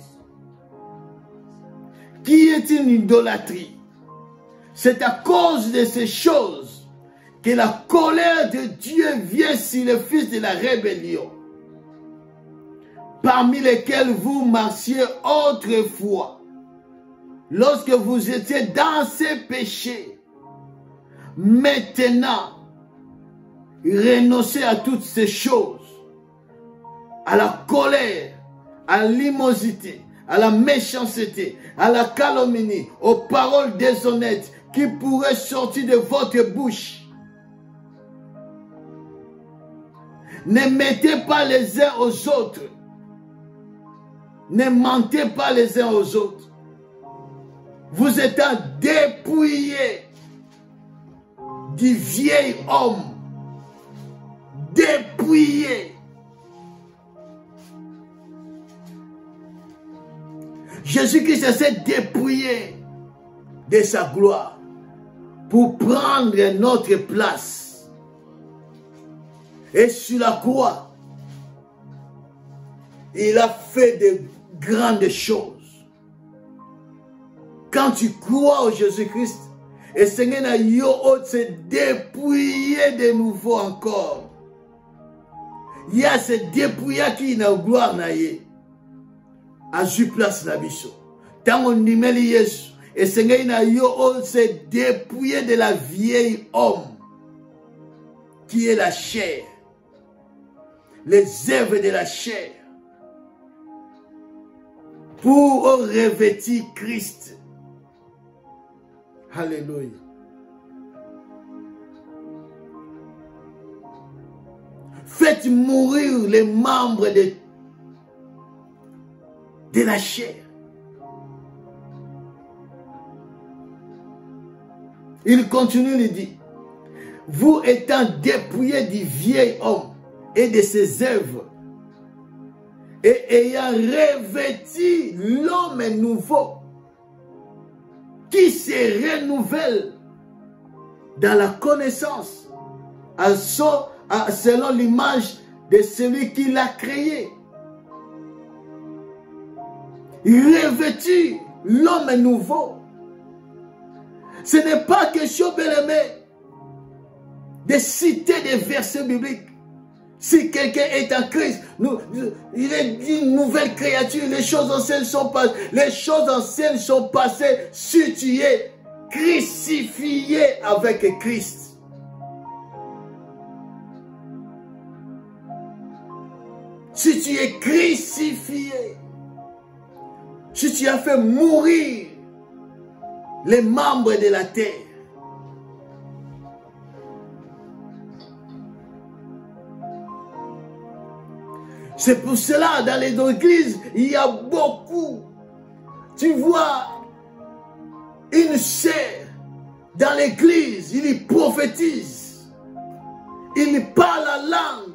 qui est une idolâtrie. C'est à cause de ces choses que la colère de Dieu vient sur les fils de la rébellion, parmi lesquels vous marchiez autrefois, lorsque vous étiez dans ces péchés. Maintenant, renoncez à toutes ces choses, à la colère, à l'immosité, à la méchanceté, à la calomnie, aux paroles déshonnêtes qui pourraient sortir de votre bouche. Ne mettez pas les uns aux autres. Ne mentez pas les uns aux autres. Vous êtes dépouillés du vieil homme. Dépouillés. Jésus-Christ s'est dépouillé de sa gloire pour prendre notre place. Et sur la croix, il a fait de grandes choses. Quand tu crois en Jésus-Christ, et Seigneur se dépouiller de nouveau encore. Il y a ce dépouillat qui est dans la gloire. A eu place na biso. Tant on nimeli Yesu. Et Seigneur se dépouiller de la vieille homme qui est la chair. Les œuvres de la chair. Pour revêtir Christ. Alléluia. Faites mourir les membres de la chair. Il continue, il dit, vous étant dépouillés du vieil homme et de ses œuvres, et ayant revêtu l'homme nouveau, qui se renouvelle dans la connaissance, selon l'image de celui qui l'a créé. Revêtu l'homme nouveau. Ce n'est pas question, bien-aimé, de citer des versets bibliques. Si quelqu'un est en Christ, il est une nouvelle créature. Les choses anciennes sont passées. Les choses anciennes sont passées si tu es crucifié avec Christ. Si tu es crucifié, si tu as fait mourir les membres de la terre, c'est pour cela, dans les églises, il y a beaucoup. Tu vois, une sœur dans l'église, il prophétise. Il parle la langue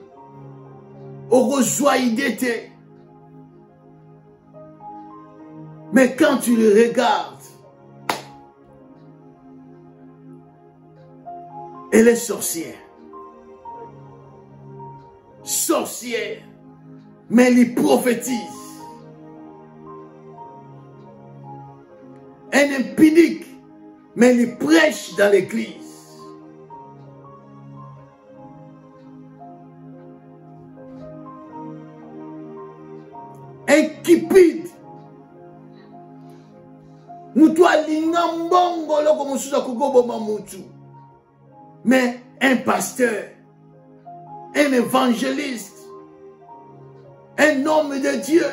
au rejoint d'été. Mais quand tu le regardes, elle est sorcière. Sorcière. Mais il prophétise. Un impudique, mais il prêche dans l'église. Un cupide. Mais un pasteur, un évangéliste, un homme de Dieu,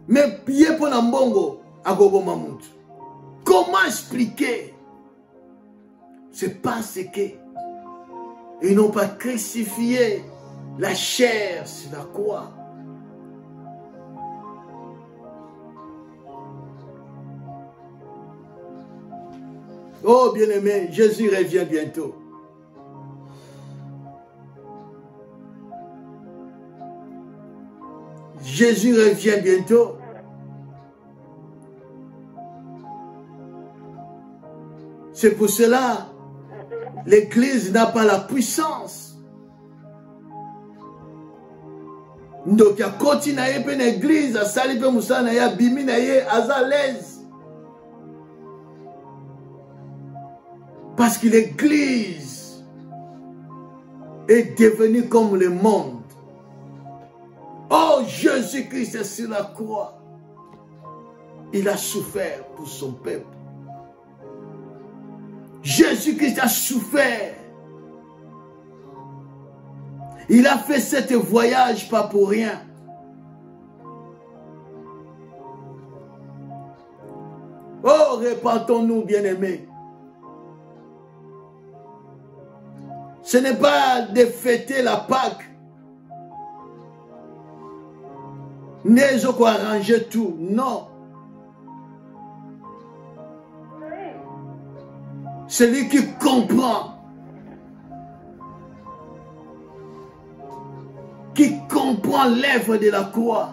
mais pied pour l'ambongo à Gobo Mamout. Comment expliquer? C'est parce que ils n'ont pas crucifié la chair sur la croix. Oh bien-aimé, Jésus revient bientôt. Jésus revient bientôt. C'est pour cela l'Église n'a pas la puissance. Donc, il y a continué à l'église, à saliper Moussana, à bimina, à l'aise. Parce que l'Église est devenue comme le monde. Oh, Jésus-Christ est sur la croix. Il a souffert pour son peuple. Jésus-Christ a souffert. Il a fait ce voyage pas pour rien. Oh, repentons-nous, bien-aimés. Ce n'est pas de fêter la Pâque. N'est-ce quoi arranger tout? Non. Celui qui comprend. Qui comprend l'œuvre de la croix.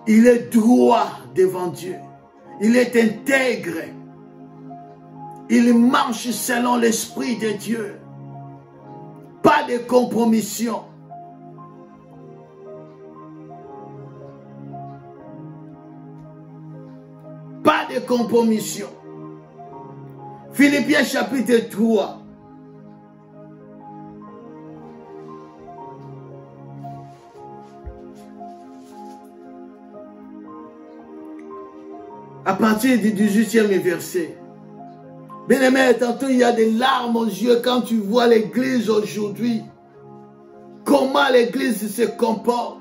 Il est droit devant Dieu. Il est intègre. Il marche selon l'Esprit de Dieu. Pas de compromission. Pas de compromission. Philippiens chapitre 3. À partir du 18e verset. Bien-aimé, tantôt il y a des larmes aux yeux quand tu vois l'église aujourd'hui. Comment l'église se comporte.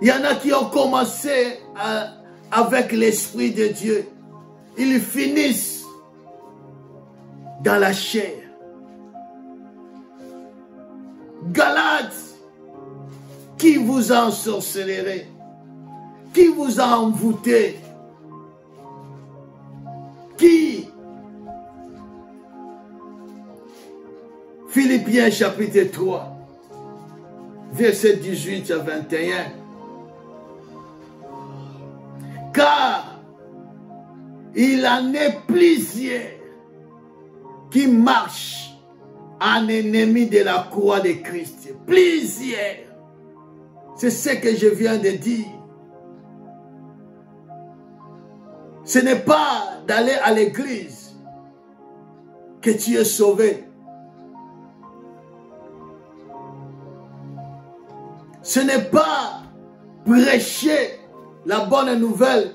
Il y en a qui ont commencé avec l'Esprit de Dieu. Ils finissent dans la chair. Galates, qui vous a ensorcelé? Qui vous a envoûté? Qui? Philippiens chapitre 3, verset 18 à 21. Car il en est plusieurs qui marchent en ennemi de la croix de Christ. Plusieurs. C'est ce que je viens de dire. Ce n'est pas d'aller à l'église que tu es sauvé. Ce n'est pas prêcher la bonne nouvelle.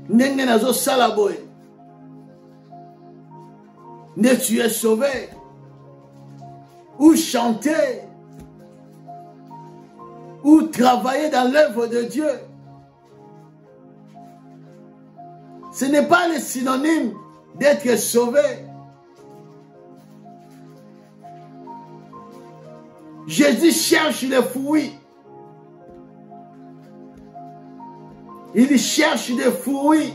Ne tu es sauvé. Ou chanter. Ou travailler dans l'œuvre de Dieu. Ce n'est pas le synonyme d'être sauvé. Jésus cherche les fruits. Il cherche des fruits.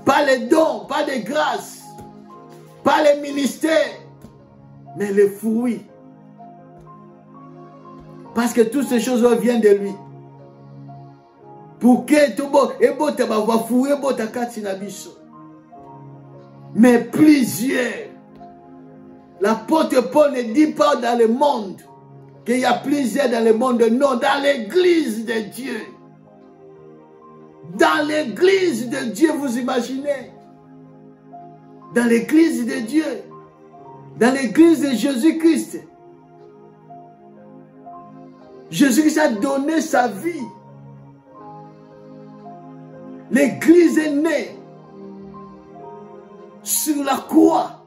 Pas les dons, pas des grâces, pas les ministères, mais les fruits. Parce que toutes ces choses viennent de lui. Pour que tout le monde mais plusieurs. L'apôtre Paul ne dit pas dans le monde qu'il y a plusieurs dans le monde. Non, dans l'église de Dieu. Dans l'église de Dieu, vous imaginez. Dans l'église de Dieu. Dans l'église de Jésus-Christ. Jésus-Christ a donné sa vie. L'église est née sur la croix.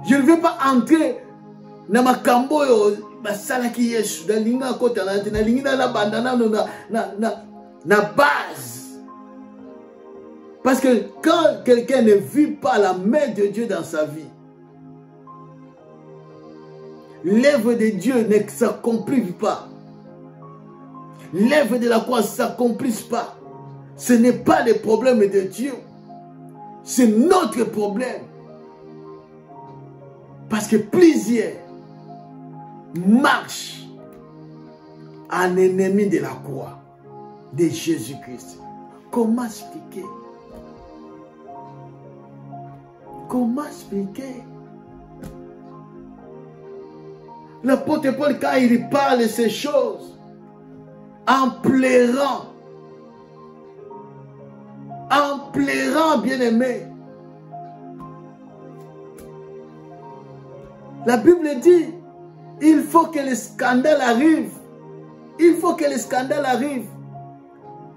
Je ne veux pas entrer dans ma cambo basalaki Yesu dans linga kota na linga la bandana na base. Parce que quand quelqu'un ne vit pas la main de Dieu dans sa vie, l'œuvre de Dieu ne s'accomplit pas. L'œuvre de la croix ne s'accomplisse pas. Ce n'est pas le problème de Dieu. C'est notre problème. Parce que plusieurs marchent en ennemi de la croix de Jésus-Christ. Comment expliquer? Comment expliquer? L'apôtre Paul, quand il parle de ces choses, en pleurant, bien-aimé. La Bible dit, il faut que le scandale arrive. Il faut que le scandale arrive.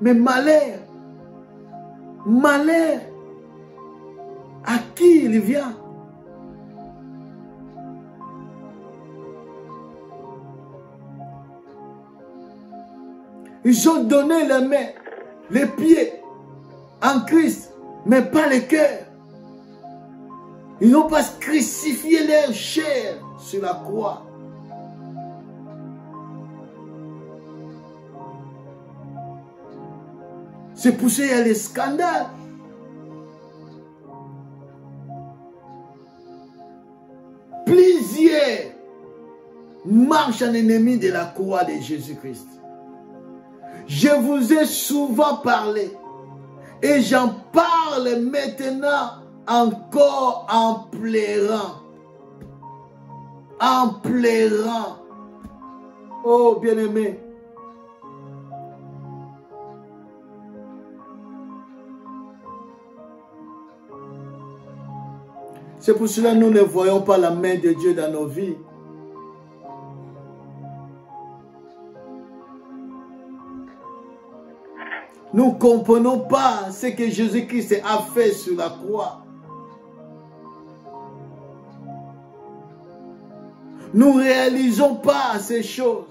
Mais malheur, à qui il vient? Ils ont donné les mains, les pieds en Christ, mais pas le cœur. Ils n'ont pas crucifié leur chair sur la croix. C'est pour ça qu'il y a les scandales. Plusieurs marchent en ennemi de la croix de Jésus-Christ. Je vous ai souvent parlé et j'en parle maintenant encore en pleurant. En pleurant. Oh, bien-aimé. C'est pour cela que nous ne voyons pas la main de Dieu dans nos vies. Nous ne comprenons pas ce que Jésus-Christ a fait sur la croix. Nous ne réalisons pas ces choses.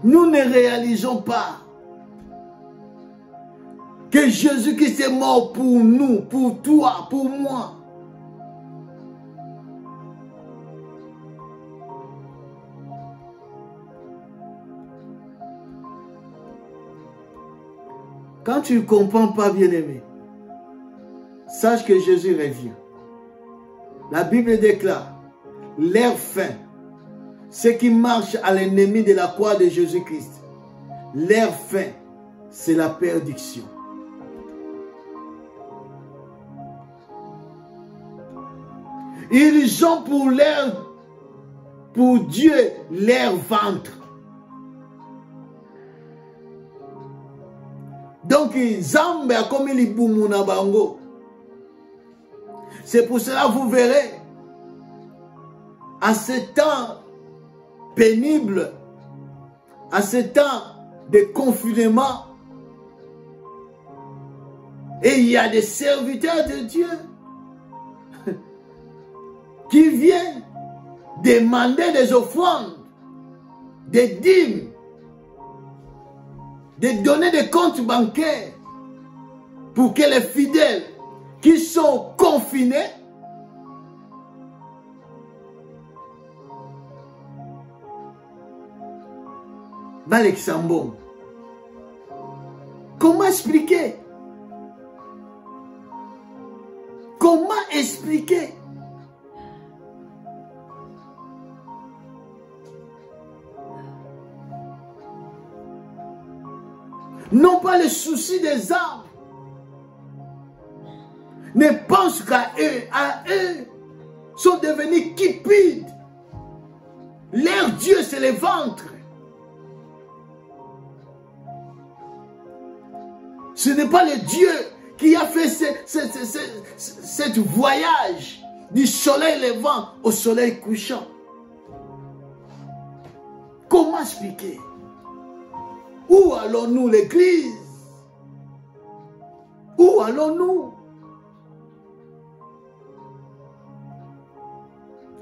Nous ne réalisons pas que Jésus-Christ est mort pour nous, pour toi, pour moi. Quand tu ne comprends pas, bien-aimé, sache que Jésus revient. La Bible déclare, leur fin, ceux qui marchent à l'ennemi de la croix de Jésus-Christ, leur fin, c'est la perdition. Ils ont pour Dieu leur ventre. Donc, Zambe a commis les boumuna bango. C'est pour cela que vous verrez, à ce temps pénible, à ce temps de confinement, et il y a des serviteurs de Dieu qui viennent demander des offrandes, des dîmes, de donner des comptes bancaires pour que les fidèles qui sont confinés Luxembourg. Comment expliquer? Comment expliquer? Non pas le souci des âmes. Ne pense qu'à eux, sont devenus cupides. Leur Dieu, c'est le ventre. Ce n'est pas le Dieu qui a fait ce voyage du soleil levant au soleil couchant. Comment expliquer? Où allons-nous, l'Église? Où allons-nous?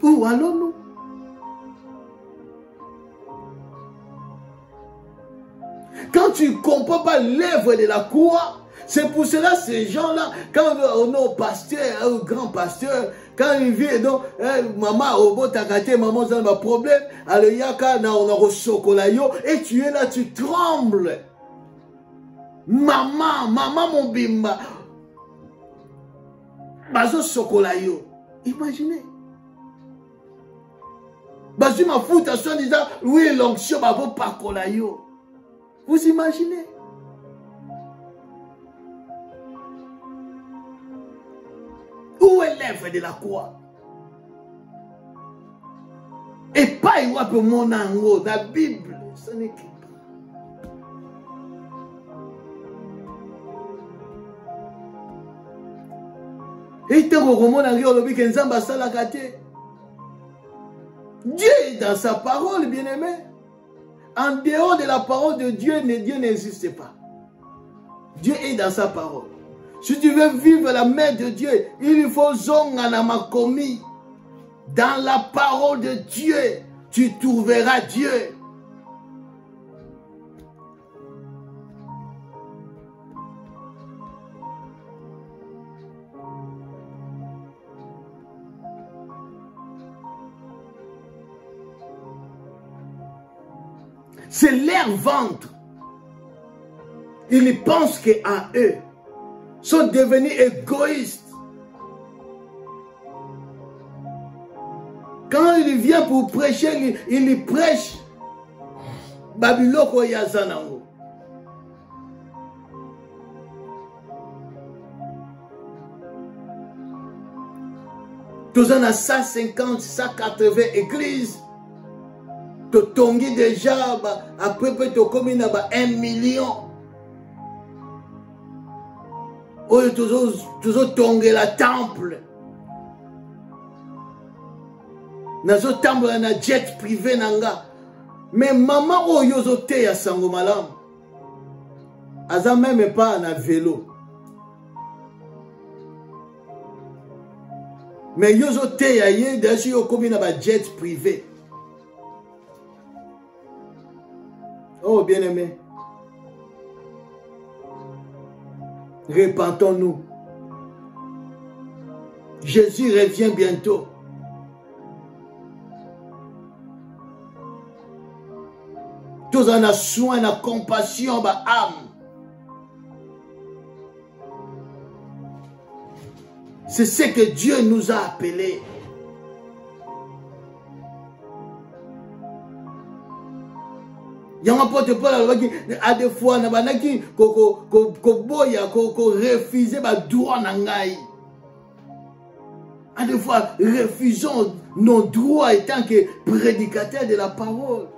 Où allons-nous? Quand tu ne comprends pas l'œuvre de la croix, c'est pour cela ces gens-là, quand on est au pasteur, au grand pasteur, quand il vient, donc, maman, au beau takate, maman, ça n'a pas de problème, alors yaka, on a au chocolayo, et tu es là, tu trembles. Maman, mon bimba, bazo chocolayo. Imaginez. Bazo ma fout, en disant, oui, l'onction, babo pakolayo. Vous imaginez? Où est l'œuvre de la croix? Et pas il pour mon ango, la Bible, ce n'est qu'un. Et il te recommande Dieu est dans sa parole, bien-aimé. En dehors de la parole de Dieu, Dieu n'existe pas. Dieu est dans sa parole. Si tu veux vivre la main de Dieu, il faut zonganamakomi. Dans la parole de Dieu, tu trouveras Dieu. C'est leur ventre. Ils pensent qu'à eux. Ils sont devenus égoïstes. Quand il vient pour prêcher, il prêche Babiloko Yazanango. Tous en a 150, 180 églises. Tu tongi déjà, après tu as commis 1 million. Tu as tongi la temple. Nazo temple na jet privé nanga. Mais maman oyo zote ya sango malam. Aza même pas na vélo. Mais yozo te ya ye dashi yo komi na ba jet privé. Oh bien-aimé. Repentons-nous. Jésus revient bientôt. Tous en a soin, la compassion, ba âme. C'est ce que Dieu nous a appelés. Il y a un porte Paul à des fois, il y a qui refusé le droit nangai. À des fois, refusons nos droits étant que prédicateurs de la parole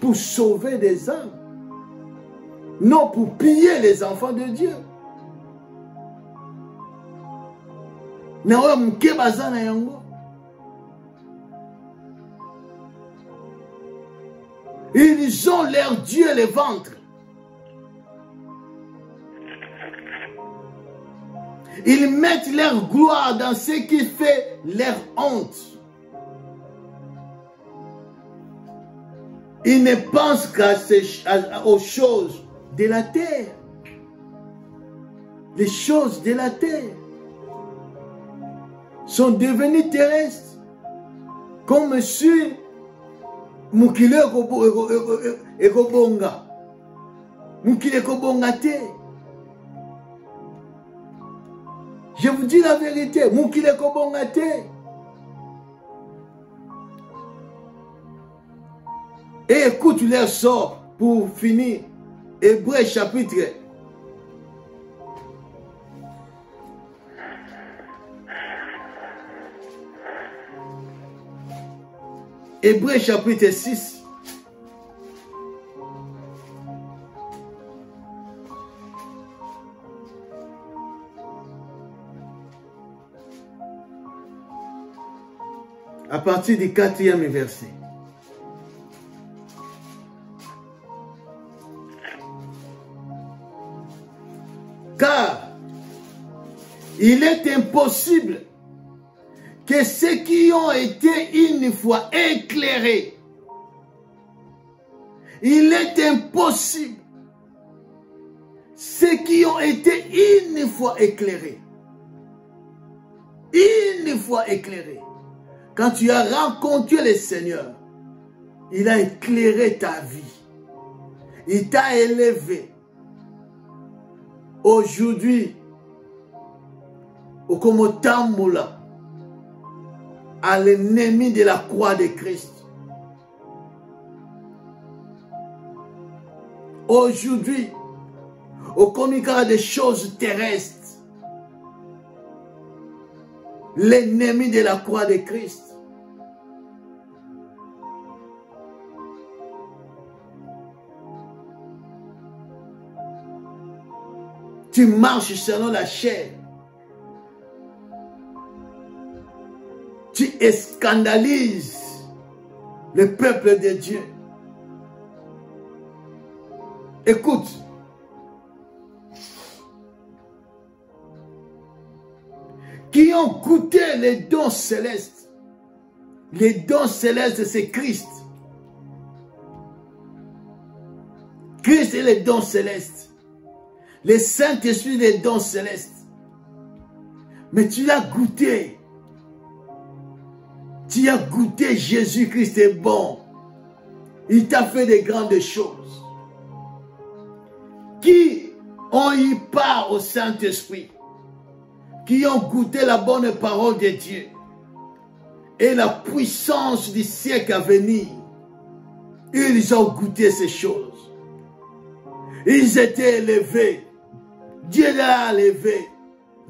pour sauver des âmes, non pour piller les enfants de Dieu. Ils ont leur Dieu le ventre. Ils mettent leur gloire dans ce qui fait leur honte. Ils ne pensent qu'aux choses de la terre. Les choses de la terre sont devenues terrestres. Comme si Mukile ekobonga. Mukile ekobonga te. Je vous dis la vérité. Mukile ekobonga te. Et écoute leur sort pour finir. Hébreux chapitre. Hébreux chapitre 6. À partir du 4e verset. Car il est impossible que ceux qui ont été une fois éclairés, il est impossible, ceux qui ont été une fois éclairés, quand tu as rencontré le Seigneur, il a éclairé ta vie, il t'a élevé. Aujourd'hui, au Komotamula, à l'ennemi de la croix de Christ. Aujourd'hui, au communiquant des choses terrestres, l'ennemi de la croix de Christ. Tu marches selon la chair. Tu scandalises le peuple de Dieu. Écoute. Qui ont goûté les dons célestes. Les dons célestes, c'est Christ. Christ est les dons célestes. Le Saint-Esprit, les dons célestes. Mais tu l'as goûté. Tu as goûté Jésus-Christ est bon. Il t'a fait de grandes choses. Qui ont eu part au Saint-Esprit, qui ont goûté la bonne parole de Dieu et la puissance du siècle à venir, ils ont goûté ces choses. Ils étaient élevés. Dieu l'a élevé.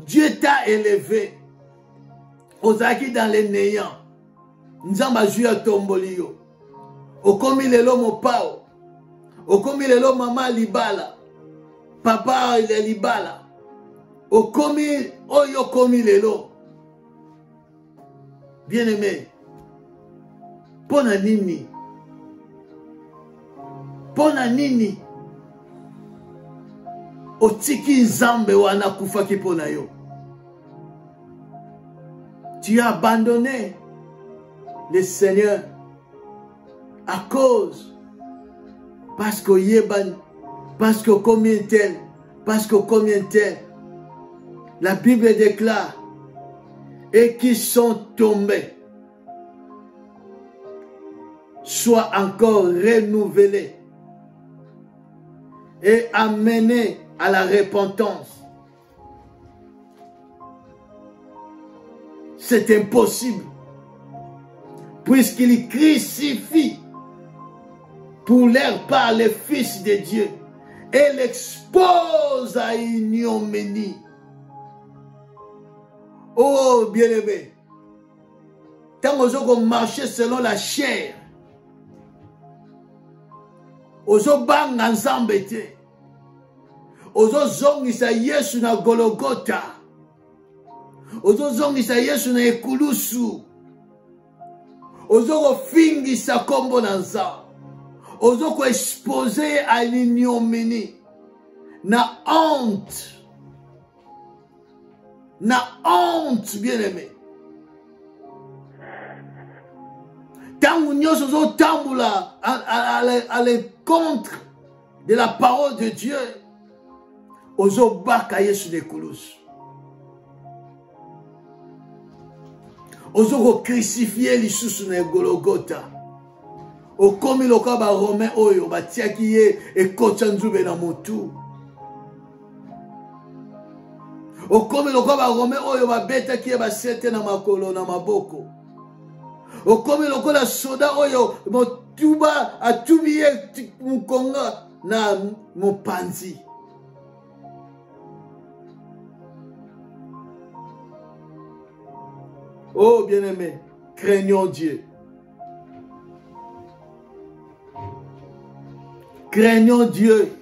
Dieu t'a élevé. Ozaki dans les néants. Nzamba juya tombolio. Okomi lelo mopao. Okomi lelo mama libala. Papa il libala. Okomi oyo komi lelo. Bien-aimé. Pona nini. Pona nini. Otiki nzambe wana kufaki pona yo. Tu as abandonné le Seigneur à cause, parce que yeban, parce que combien tel, parce que combien tel. La Bible déclare, et qui sont tombés, soient encore renouvelés et amenés à la repentance. C'est impossible, puisqu'il crucifie pour leur part le Fils de Dieu et l'expose à une ignominie. Oh bien-aimé, tant qu'on marche selon la chair, ozo banga nzambe te, ozo zongisa Yesu na Golgotha, ozo zongisa Yesu na ekulusu, ozo kofingisa kombo na nzambe, ozo ko expose à l'ignominie, na honte. Na honte, bien-aimé. Tant que nous sommes tamboula à l'encontre de la parole de Dieu, ozo bakaye sur les coulousses. Ozo crucifier les sous na Golgotha. O komi loka ba Romain oyo ba tiaki ye e kochanzube na motu. Okomi lokola Rome oyo babeta ki ba sete na makolo na maboko. Okomi lokola soda oyo motuba atubiye mukonga na mopanzi. Oh bien-aimé, craignons Dieu. Craignons Dieu.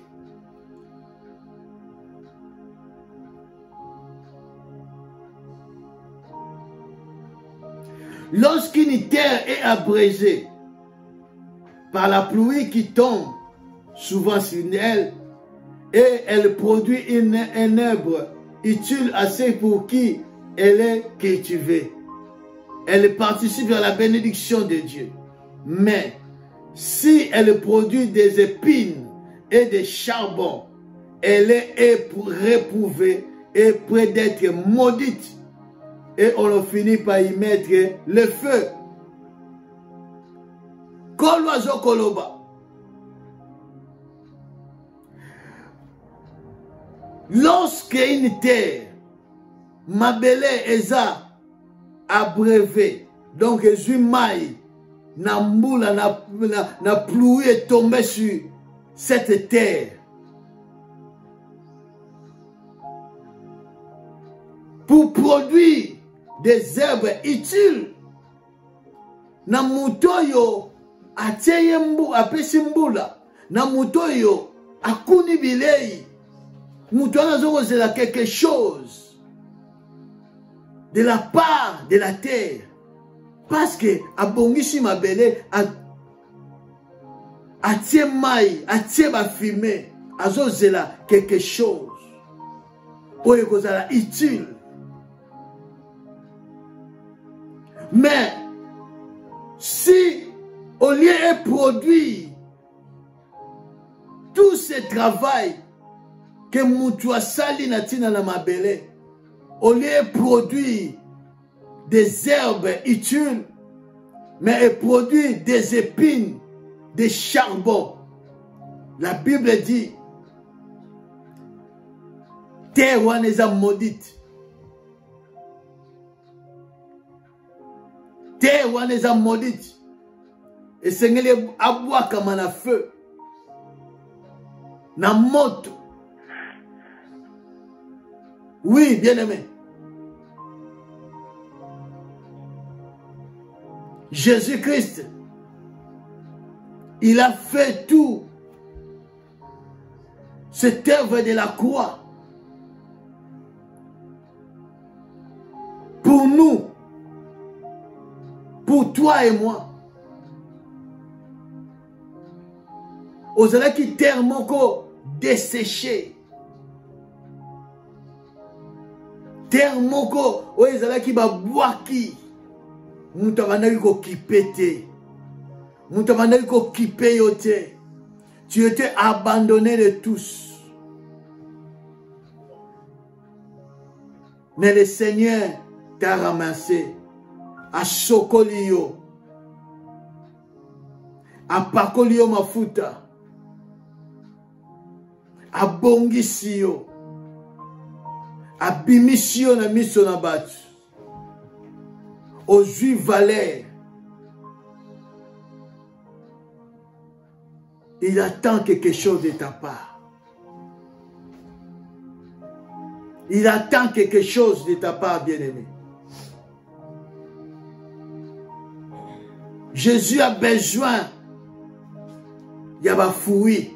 Lorsqu'une terre est abrégée par la pluie qui tombe souvent sur elle, et elle produit un arbre utile assez pour qui elle est cultivée, elle participe à la bénédiction de Dieu. Mais si elle produit des épines et des charbons, elle est réprouvée et près d'être maudite. Et on finit par y mettre le feu. Koloazo koloba. Lorsque une terre, mabele eza abrevé, donc ezumai, na mbula, na pluie est tombée sur cette terre. Pour produire des herbes utiles, na mutoyo ateye mbu apesi mbula, na mutoyo akuni bilei, mutoyo nazokozela quelque chose de la part de la terre, parce que abongisi mabele atie mai, atie ba fumée, azozela quelque chose oyo kozala utile. Mais si au lieu de produire tout ce travail que Moutoua Sali Natina na mabele, au lieu de produire des herbes utiles, mais elle produit des épines, de charbon. La Bible dit, terre wana eza maudite. Terre wana eza maudite. Et sengeli abwakama na feu. Na moto. Oui, bien-aimé. Jésus-Christ, il a fait tout. Cette œuvre de la croix. Pour nous. Pour toi et moi. Ozalaki terre moko desséché. Terre moko ozalaki ba boaki. Mutu abandaki kokipe te. Mutu abandaki kokipe yo te. Tu étais abandonné de tous. Mais le Seigneur t'a ramassé. A sokoli yo. A pakoli yo mafuta. A bongisi yo. A bimisi yo na miso na batu. Aux Juifs valeurs. Il attend quelque chose de ta part. Il attend quelque chose de ta part, bien-aimé. Jésus a besoin. Il y a pas fouille.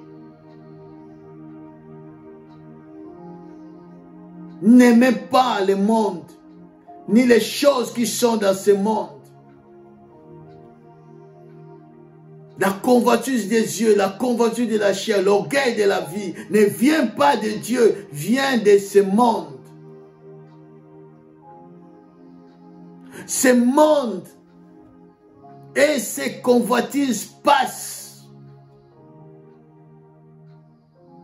N'aimez pas le monde, ni les choses qui sont dans ce monde. La convoitise des yeux, la convoitise de la chair, l'orgueil de la vie ne vient pas de Dieu, vient de ce monde. Ce monde et ses convoitises passent.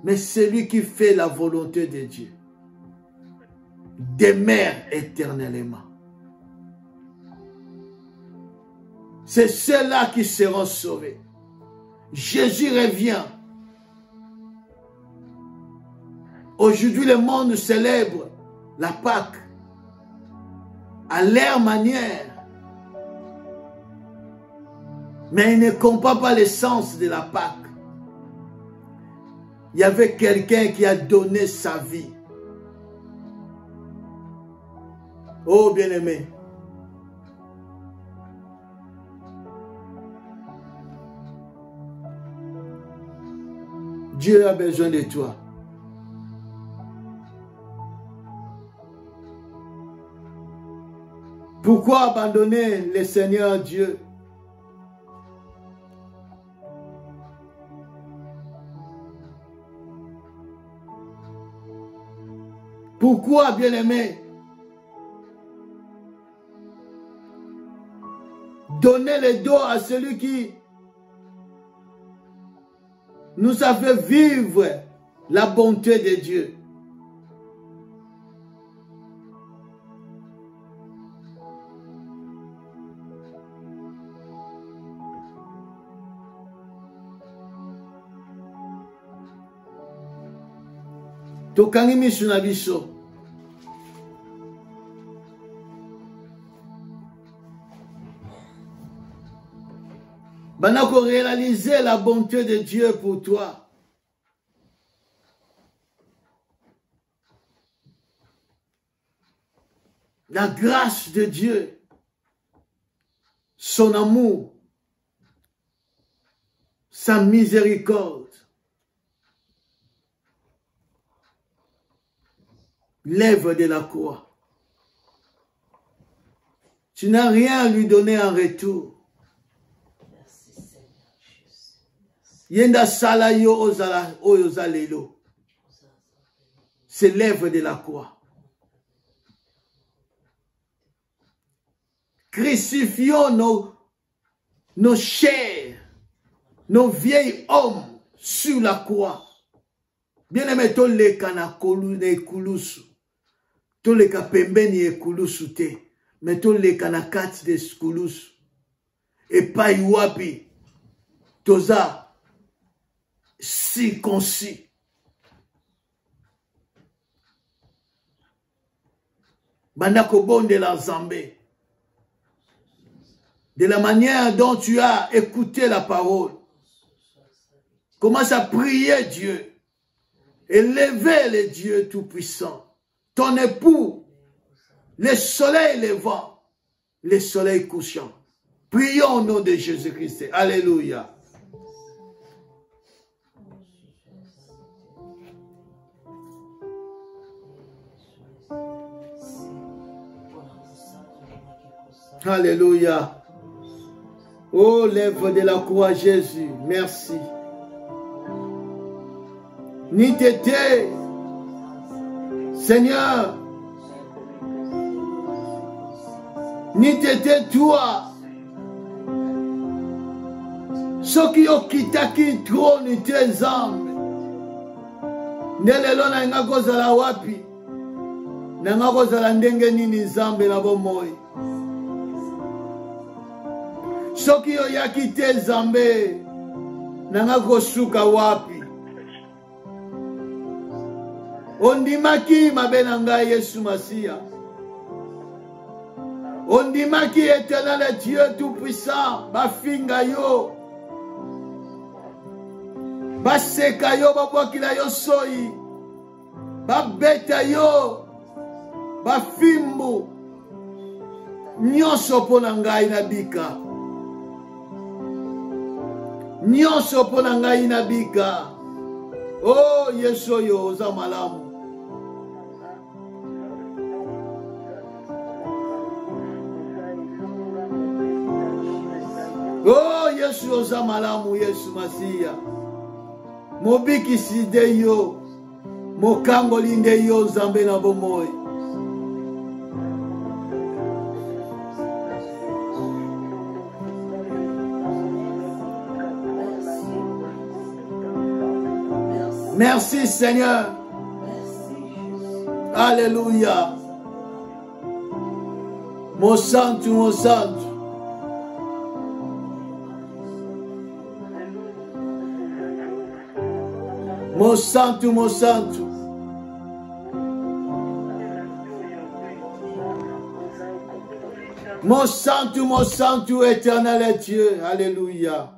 Mais celui qui fait la volonté de Dieu demeure éternellement. C'est ceux-là qui seront sauvés. Jésus revient. Aujourd'hui, le monde célèbre la Pâque à leur manière. Mais ils ne comprennent pas le sens de la Pâque. Il y avait quelqu'un qui a donné sa vie. Oh bien-aimé. Dieu a besoin de toi. Pourquoi abandonner le Seigneur Dieu? Pourquoi, bien-aimé, donner le dos à celui qui nous a fait vivre la bonté de Dieu? Tokangi misu na biso. Banako réaliser la bonté de Dieu pour toi. La grâce de Dieu. Son amour. Sa miséricorde. L'œuvre de la croix. Tu n'as rien à lui donner en retour. Yenda sala yo ozala oyozalelo. C'est l'œuvre de la croix. Crucifions nos chairs, nos vieils hommes sur la croix. Bien aimé, to le kana kolu ne kulusu. To le kapembeni e kulusu te. Mais to le kana kati de kulusu. Et pas yuapi. toza circoncis. Bandako bondela Nzambe. De la manière dont tu as écouté la parole. Commence à prier Dieu. Élever le Dieu Tout-Puissant. Ton époux, le soleil levant, le soleil couchant. Prions au nom de Jésus-Christ. Alléluia. Alléluia. Oh, lève de la croix Jésus. Merci. Ni t'étais, Seigneur, ni t'étais toi. Ce qui ont quitté trône tes âmes. Nelelo na nga kozala wapi. Na nga kozala ndenge nini Nzambe na bomoi. Soki oyaki te Nzambe nanga kosuka wapi. Ondimaki mabe na ngai Yesu Masia. Ondimaki éternel Dieu Tout-Puissant. Bafinga yo. Baseka yo babwakila yo soyi. Babeta yo. Bafimbu. Nyonso mpo na ngai na bika. Nyonso mpo na ngai na bika. Oh Yesu oyo oza malamu. Oh Yesu oza malamu Yesu Masia. Mobikisi de yo. Mokangoli nde yo Nzambe na bomoi. Merci Seigneur. Alléluia. Mon santo, mon santo. Mon santo, mon santo. Mon santo éternel est Dieu. Alléluia.